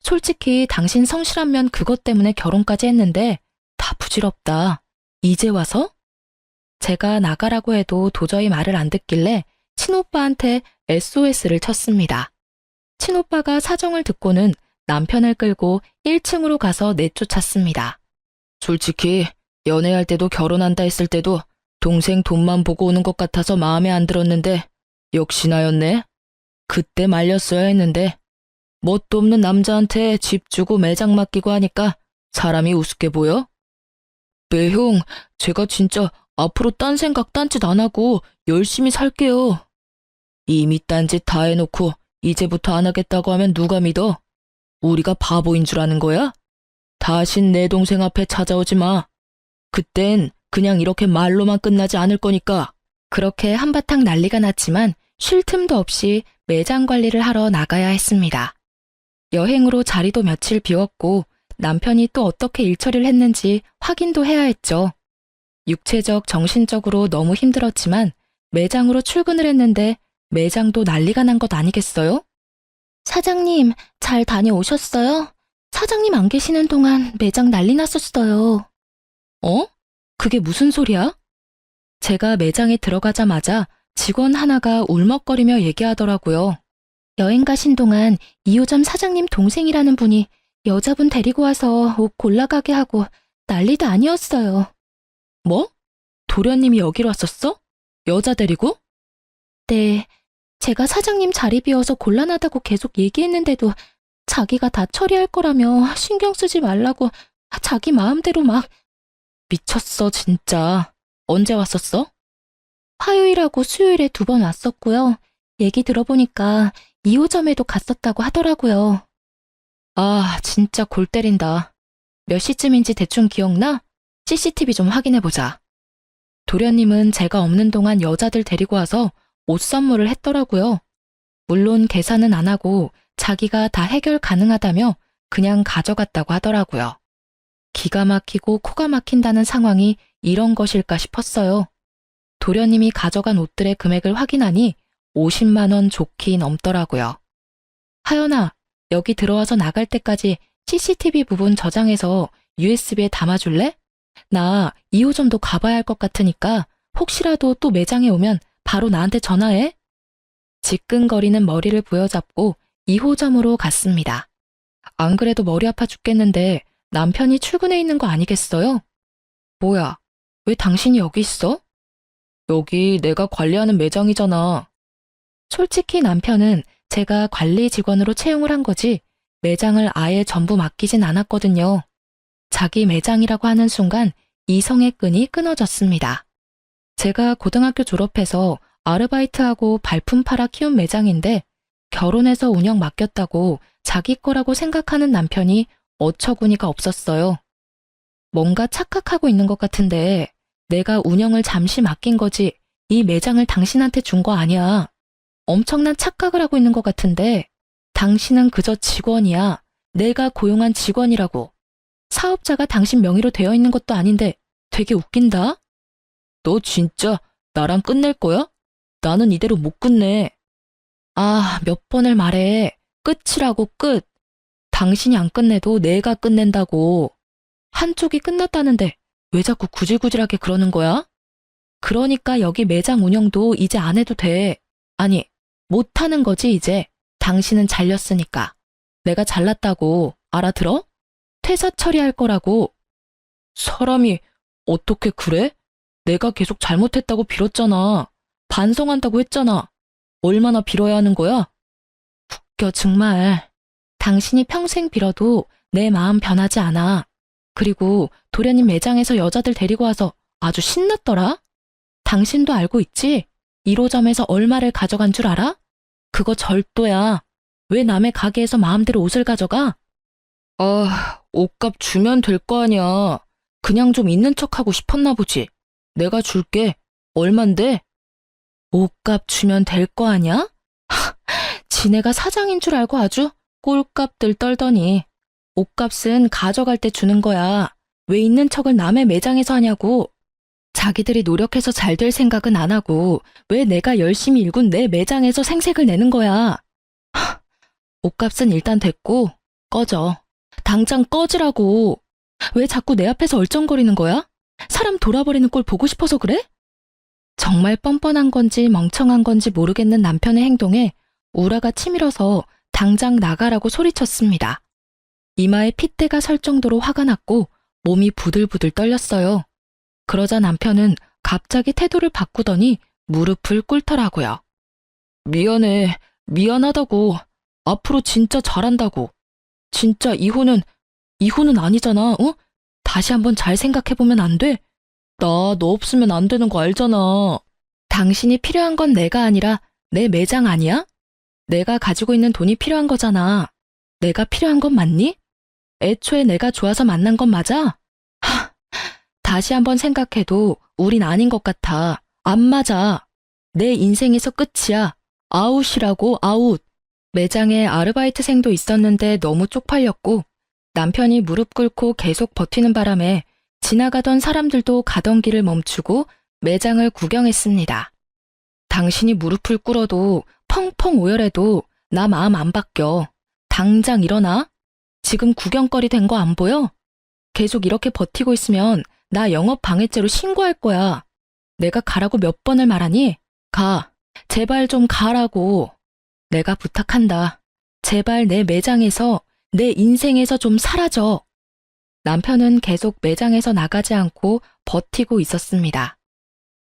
솔직히 당신 성실한 그것 때문에 결혼까지 했는데 다 부질없다. 이제 와서? 제가 나가라고 해도 도저히 말을 안 듣길래 친오빠한테 SOS를 쳤습니다. 친오빠가 사정을 듣고는 남편을 끌고 1층으로 가서 내쫓았습니다. 솔직히 연애할 때도 결혼한다 했을 때도 동생 돈만 보고 오는 것 같아서 마음에 안 들었는데 역시 나였네. 그때 말렸어야 했는데 뭣도 없는 남자한테 집 주고 매장 맡기고 하니까 사람이 우습게 보여? 네, 형. 제가 진짜 앞으로 딴 생각 딴짓 안 하고 열심히 살게요. 이미 딴짓 다 해놓고 이제부터 안 하겠다고 하면 누가 믿어? 우리가 바보인 줄 아는 거야? 다신 내 동생 앞에 찾아오지 마. 그땐 그냥 이렇게 말로만 끝나지 않을 거니까. 그렇게 한바탕 난리가 났지만 쉴 틈도 없이 매장 관리를 하러 나가야 했습니다. 여행으로 자리도 며칠 비웠고 남편이 또 어떻게 일처리를 했는지 확인도 해야 했죠. 육체적, 정신적으로 너무 힘들었지만 매장으로 출근을 했는데 매장도 난리가 난 것 아니겠어요? 사장님, 잘 다녀오셨어요? 사장님 안 계시는 동안 매장 난리 났었어요. 어? 그게 무슨 소리야? 제가 매장에 들어가자마자 직원 하나가 울먹거리며 얘기하더라고요. 여행 가신 동안 2호점 사장님 동생이라는 분이 여자분 데리고 와서 옷 골라가게 하고 난리도 아니었어요. 뭐? 도련님이 여기로 왔었어? 여자 데리고? 네, 제가 사장님 자리 비워서 곤란하다고 계속 얘기했는데도 자기가 다 처리할 거라며 신경 쓰지 말라고 자기 마음대로 막. 미쳤어, 진짜. 언제 왔었어? 화요일하고 수요일에 2번 왔었고요. 얘기 들어보니까 2호점에도 갔었다고 하더라고요. 아, 진짜 골 때린다. 몇 시쯤인지 대충 기억나? CCTV 좀 확인해보자. 도련님은 제가 없는 동안 여자들 데리고 와서 옷 선물을 했더라고요. 물론 계산은 안 하고 자기가 다 해결 가능하다며 그냥 가져갔다고 하더라고요. 기가 막히고 코가 막힌다는 상황이 이런 것일까 싶었어요. 도련님이 가져간 옷들의 금액을 확인하니 50만 원 좋게 넘더라고요. 하연아, 여기 들어와서 나갈 때까지 CCTV 부분 저장해서 USB에 담아줄래? 나 2호점도 가봐야 할 것 같으니까 혹시라도 또 매장에 오면 바로 나한테 전화해. 지끈거리는 머리를 부여잡고 2호점으로 갔습니다. 안 그래도 머리 아파 죽겠는데 남편이 출근해 있는 거 아니겠어요? 뭐야, 왜 당신이 여기 있어? 여기 내가 관리하는 매장이잖아. 솔직히 남편은 제가 관리 직원으로 채용을 한 거지 매장을 아예 전부 맡기진 않았거든요. 자기 매장이라고 하는 순간 이성의 끈이 끊어졌습니다. 제가 고등학교 졸업해서 아르바이트하고 발품 팔아 키운 매장인데 결혼해서 운영 맡겼다고 자기 거라고 생각하는 남편이 어처구니가 없었어요. 뭔가 착각하고 있는 것 같은데 내가 운영을 잠시 맡긴 거지 이 매장을 당신한테 준 거 아니야. 엄청난 착각을 하고 있는 것 같은데 당신은 그저 직원이야. 내가 고용한 직원이라고. 사업자가 당신 명의로 되어 있는 것도 아닌데 되게 웃긴다. 너 진짜 나랑 끝낼 거야? 나는 이대로 못 끝내. 아, 몇 번을 말해. 끝이라고 끝. 당신이 안 끝내도 내가 끝낸다고. 한쪽이 끝났다는데 왜 자꾸 구질구질하게 그러는 거야? 그러니까 여기 매장 운영도 이제 안 해도 돼. 아니, 못하는 거지 이제. 당신은 잘렸으니까. 내가 잘났다고 알아들어? 퇴사 처리할 거라고. 사람이 어떻게 그래? 내가 계속 잘못했다고 빌었잖아. 반성한다고 했잖아. 얼마나 빌어야 하는 거야? 웃겨, 정말. 당신이 평생 빌어도 내 마음 변하지 않아. 그리고 도련님 매장에서 여자들 데리고 와서 아주 신났더라? 당신도 알고 있지? 1호점에서 얼마를 가져간 줄 알아? 그거 절도야. 왜 남의 가게에서 마음대로 옷을 가져가? 옷값 주면 될 거 아니야. 그냥 좀 있는 척하고 싶었나 보지. 내가 줄게. 얼만데? 옷값 주면 될 거 아니야? 지네가 사장인 줄 알고 아주 꼴값들 떨더니. 옷값은 가져갈 때 주는 거야. 왜 있는 척을 남의 매장에서 하냐고. 자기들이 노력해서 잘 될 생각은 안 하고 왜 내가 열심히 일군 내 매장에서 생색을 내는 거야. 옷값은 일단 됐고 꺼져. 당장 꺼지라고. 왜 자꾸 내 앞에서 얼쩡거리는 거야? 사람 돌아버리는 꼴 보고 싶어서 그래? 정말 뻔뻔한 건지 멍청한 건지 모르겠는 남편의 행동에 우라가 치밀어서 당장 나가라고 소리쳤습니다. 이마에 핏대가 설 정도로 화가 났고 몸이 부들부들 떨렸어요. 그러자 남편은 갑자기 태도를 바꾸더니 무릎을 꿇더라고요. 미안해. 미안하다고. 앞으로 진짜 잘한다고. 진짜 이혼은 아니잖아, 어? 다시 한번 잘 생각해보면 안 돼? 나 너 없으면 안 되는 거 알잖아. 당신이 필요한 건 내가 아니라 내 매장 아니야? 내가 가지고 있는 돈이 필요한 거잖아. 내가 필요한 건 맞니? 애초에 내가 좋아서 만난 건 맞아? 다시 한번 생각해도 우린 아닌 것 같아. 안 맞아. 내 인생에서 끝이야. 아웃이라고, 아웃. 매장에 아르바이트생도 있었는데 너무 쪽팔렸고 남편이 무릎 꿇고 계속 버티는 바람에 지나가던 사람들도 가던 길을 멈추고 매장을 구경했습니다. 당신이 무릎을 꿇어도 펑펑 오열해도 나 마음 안 바뀌어. 당장 일어나. 지금 구경거리 된 거 안 보여? 계속 이렇게 버티고 있으면 나 영업 방해죄로 신고할 거야. 내가 가라고 몇 번을 말하니? 가. 제발 좀 가라고. 내가 부탁한다. 제발 내 매장에서, 내 인생에서 좀 사라져. 남편은 계속 매장에서 나가지 않고 버티고 있었습니다.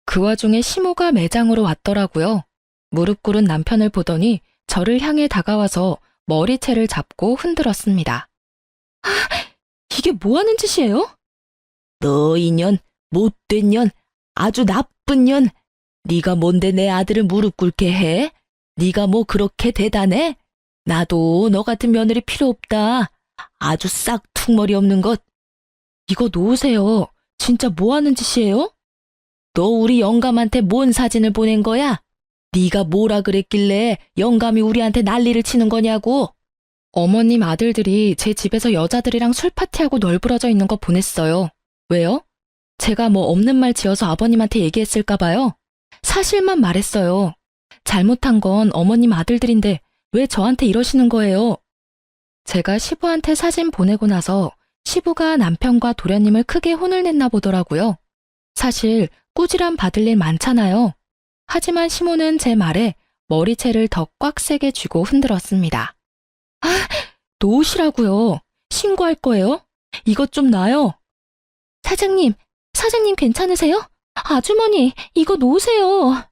그 와중에 시모가 매장으로 왔더라고요. 무릎 꿇은 남편을 보더니 저를 향해 다가와서 머리채를 잡고 흔들었습니다. 이게 뭐 하는 짓이에요? 너 이년, 못된 년, 아주 나쁜 년. 네가 뭔데 내 아들을 무릎 꿇게 해? 네가 뭐 그렇게 대단해? 나도 너 같은 며느리 필요 없다. 아주 싹퉁머리 없는 것. 이거 놓으세요. 진짜 뭐 하는 짓이에요? 너 우리 영감한테 뭔 사진을 보낸 거야? 네가 뭐라 그랬길래 영감이 우리한테 난리를 치는 거냐고. 어머님 아들들이 제 집에서 여자들이랑 술 파티하고 널브러져 있는 거 보냈어요. 왜요? 제가 뭐 없는 말 지어서 아버님한테 얘기했을까 봐요. 사실만 말했어요. 잘못한 건 어머님 아들들인데 왜 저한테 이러시는 거예요? 제가 시부한테 사진 보내고 나서 시부가 남편과 도련님을 크게 혼을 냈나 보더라고요. 사실 꾸지람 받을 일 많잖아요. 하지만 시모는 제 말에 머리채를 더 꽉 세게 쥐고 흔들었습니다. 놓으시라고요. 신고할 거예요. 이것 좀 놔요. 사장님 괜찮으세요? 아주머니, 이거 놓으세요.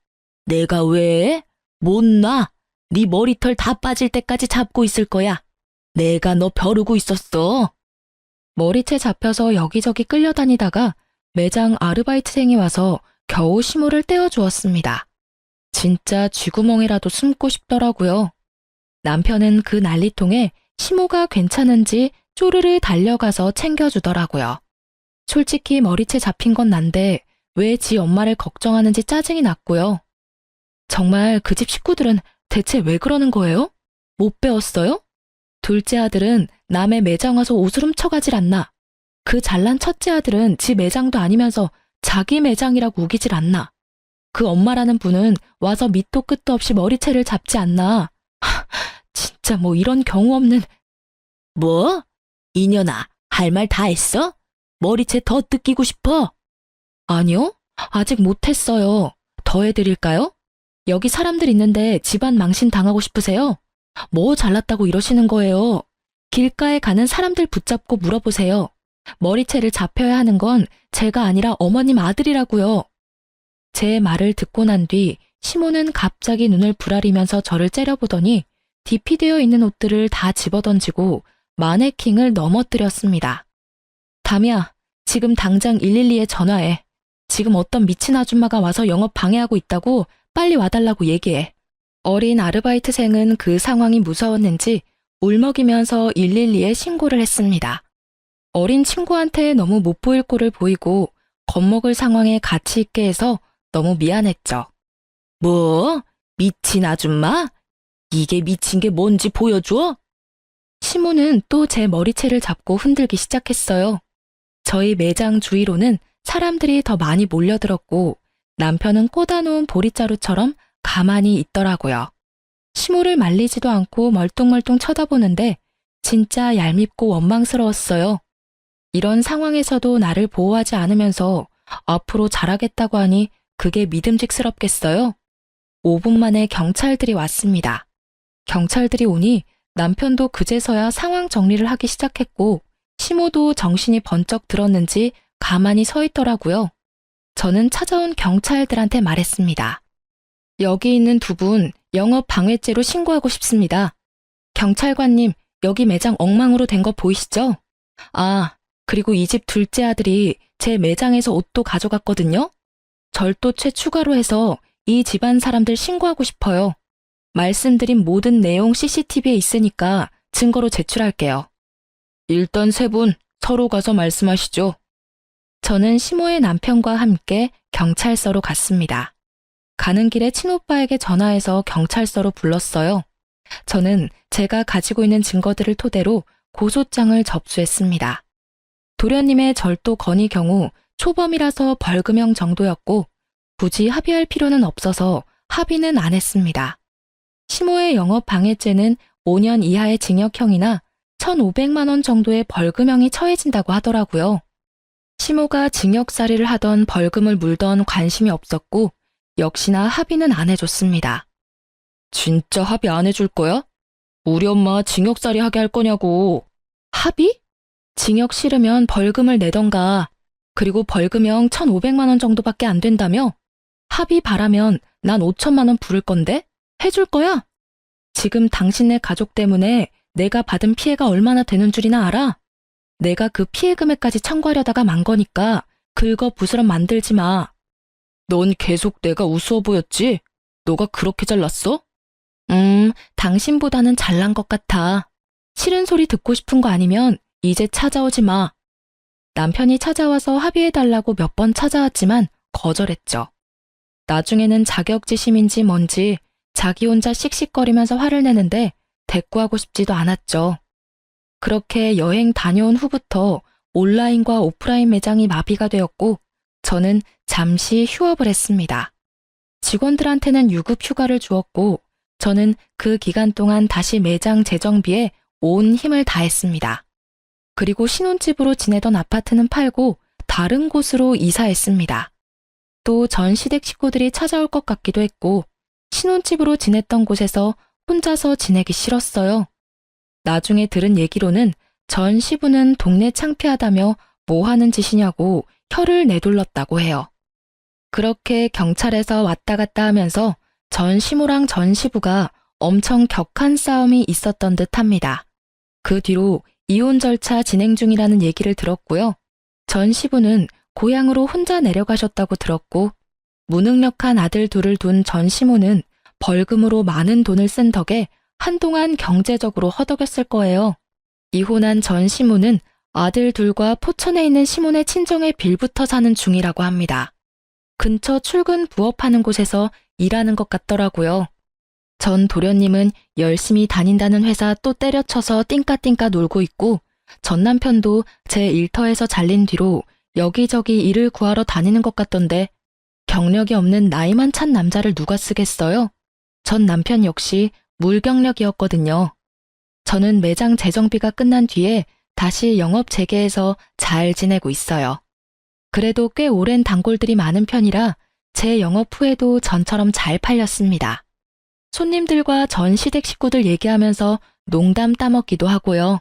내가 왜? 못 놔. 네 머리털 다 빠질 때까지 잡고 있을 거야. 내가 너 벼르고 있었어. 머리채 잡혀서 여기저기 끌려다니다가 매장 아르바이트생이 와서 겨우 시모를 떼어주었습니다. 진짜 쥐구멍이라도 숨고 싶더라고요. 남편은 그 난리통에 시모가 괜찮은지 쪼르르 달려가서 챙겨주더라고요. 솔직히 머리채 잡힌 건 난데 왜 지 엄마를 걱정하는지 짜증이 났고요. 정말 그 집 식구들은 대체 왜 그러는 거예요? 못 배웠어요? 둘째 아들은 남의 매장 와서 옷을 훔쳐가질 않나. 그 잘난 첫째 아들은 지 매장도 아니면서 자기 매장이라고 우기질 않나. 그 엄마라는 분은 와서 밑도 끝도 없이 머리채를 잡지 않나. 진짜 뭐 이런 경우 없는. 뭐? 이년아, 할 말 다 했어? 머리채 더 뜯기고 싶어? 아니요, 아직 못했어요. 더 해드릴까요? 여기 사람들 있는데 집안 망신 당하고 싶으세요? 뭐 잘났다고 이러시는 거예요. 길가에 가는 사람들 붙잡고 물어보세요. 머리채를 잡혀야 하는 건 제가 아니라 어머님 아들이라고요. 제 말을 듣고 난 뒤 시모는 갑자기 눈을 부라리면서 저를 째려보더니 디피되어 있는 옷들을 다 집어던지고 마네킹을 넘어뜨렸습니다. 담이야, 지금 당장 112에 전화해. 지금 어떤 미친 아줌마가 와서 영업 방해하고 있다고 빨리 와달라고 얘기해. 어린 아르바이트생은 그 상황이 무서웠는지 울먹이면서 112에 신고를 했습니다. 어린 친구한테 너무 못 보일 꼴을 보이고 겁먹을 상황에 같이 있게 해서 너무 미안했죠. 뭐? 미친 아줌마? 이게 미친 게 뭔지 보여줘? 시모는 또 제 머리채를 잡고 흔들기 시작했어요. 저희 매장 주위로는 사람들이 더 많이 몰려들었고 남편은 꽂아놓은 보릿자루처럼 가만히 있더라고요. 시모를 말리지도 않고 멀뚱멀뚱 쳐다보는데 진짜 얄밉고 원망스러웠어요. 이런 상황에서도 나를 보호하지 않으면서 앞으로 잘하겠다고 하니 그게 믿음직스럽겠어요? 5분 만에 경찰들이 왔습니다. 경찰들이 오니 남편도 그제서야 상황 정리를 하기 시작했고 시모도 정신이 번쩍 들었는지 가만히 서 있더라고요. 저는 찾아온 경찰들한테 말했습니다. 여기 있는 두 분 영업 방해죄로 신고하고 싶습니다. 경찰관님, 여기 매장 엉망으로 된 거 보이시죠? 아, 그리고 이 집 둘째 아들이 제 매장에서 옷도 가져갔거든요. 절도죄 추가로 해서 이 집안 사람들 신고하고 싶어요. 말씀드린 모든 내용 CCTV에 있으니까 증거로 제출할게요. 일단 세 분 서로 가서 말씀하시죠. 저는 시모의 남편과 함께 경찰서로 갔습니다. 가는 길에 친오빠에게 전화해서 경찰서로 불렀어요. 저는 제가 가지고 있는 증거들을 토대로 고소장을 접수했습니다. 도련님의 절도 건의 경우 초범이라서 벌금형 정도였고 굳이 합의할 필요는 없어서 합의는 안 했습니다. 시모의 영업방해죄는 5년 이하의 징역형이나 1,500만 원 정도의 벌금형이 처해진다고 하더라고요. 시모가 징역살이를 하던 벌금을 물던 관심이 없었고 역시나 합의는 안 해줬습니다. 진짜 합의 안 해줄 거야? 우리 엄마 징역살이 하게 할 거냐고. 합의? 징역 싫으면 벌금을 내던가. 그리고 벌금형 1,500만 원 정도밖에 안 된다며? 합의 바라면 난 5천만 원 부를 건데? 해줄 거야? 지금 당신네 가족 때문에 내가 받은 피해가 얼마나 되는 줄이나 알아? 내가 그 피해 금액까지 청구하려다가 만 거니까 긁어 부스럼 만들지 마. 넌 계속 내가 우스워 보였지? 너가 그렇게 잘났어? 당신보다는 잘난 것 같아. 싫은 소리 듣고 싶은 거 아니면 이제 찾아오지 마. 남편이 찾아와서 합의해달라고 몇 번 찾아왔지만 거절했죠. 나중에는 자격지심인지 뭔지 자기 혼자 씩씩거리면서 화를 내는데 대꾸하고 싶지도 않았죠. 그렇게 여행 다녀온 후부터 온라인과 오프라인 매장이 마비가 되었고 저는 잠시 휴업을 했습니다. 직원들한테는 유급 휴가를 주었고 저는 그 기간 동안 다시 매장 재정비에 온 힘을 다했습니다. 그리고 신혼집으로 지내던 아파트는 팔고 다른 곳으로 이사했습니다. 또 전 시댁 식구들이 찾아올 것 같기도 했고 신혼집으로 지냈던 곳에서 혼자서 지내기 싫었어요. 나중에 들은 얘기로는 전 시부는 동네 창피하다며 뭐 하는 짓이냐고 혀를 내둘렀다고 해요. 그렇게 경찰에서 왔다 갔다 하면서 전 시모랑 전 시부가 엄청 격한 싸움이 있었던 듯 합니다. 그 뒤로 이혼 절차 진행 중이라는 얘기를 들었고요. 전 시부는 고향으로 혼자 내려가셨다고 들었고 무능력한 아들 둘을 둔 전 시모는 벌금으로 많은 돈을 쓴 덕에 한동안 경제적으로 허덕였을 거예요. 이혼한 전 시모는 아들 둘과 포천에 있는 시몬의 친정에 빌붙어 사는 중이라고 합니다. 근처 출근 부업하는 곳에서 일하는 것 같더라고요. 전 도련님은 열심히 다닌다는 회사 또 때려쳐서 띵까띵까 놀고 있고 전 남편도 제 일터에서 잘린 뒤로 여기저기 일을 구하러 다니는 것 같던데 경력이 없는 나이만 찬 남자를 누가 쓰겠어요? 전 남편 역시 물경력이었거든요. 저는 매장 재정비가 끝난 뒤에 다시 영업 재개해서 잘 지내고 있어요. 그래도 꽤 오랜 단골들이 많은 편이라 제 영업 후에도 전처럼 잘 팔렸습니다. 손님들과 전 시댁 식구들 얘기하면서 농담 따먹기도 하고요.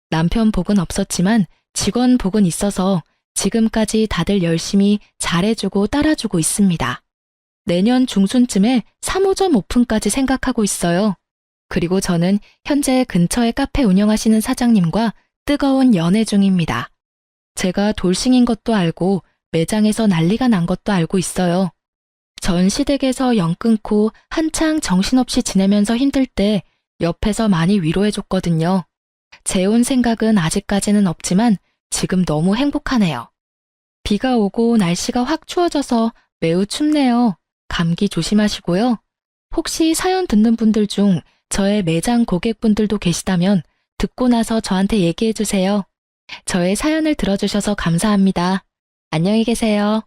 남편 복은 없었지만 직원 복은 있어서 지금까지 다들 열심히 잘해주고 따라주고 있습니다. 내년 중순쯤에 3호점 오픈까지 생각하고 있어요. 그리고 저는 현재 근처에 카페 운영하시는 사장님과 뜨거운 연애 중입니다. 제가 돌싱인 것도 알고 매장에서 난리가 난 것도 알고 있어요. 전 시댁에서 연 끊고 한창 정신없이 지내면서 힘들 때 옆에서 많이 위로해줬거든요. 재혼 생각은 아직까지는 없지만 지금 너무 행복하네요. 비가 오고 날씨가 확 추워져서 매우 춥네요. 감기 조심하시고요. 혹시 사연 듣는 분들 중 저의 매장 고객분들도 계시다면 듣고 나서 저한테 얘기해 주세요. 저의 사연을 들어주셔서 감사합니다. 안녕히 계세요.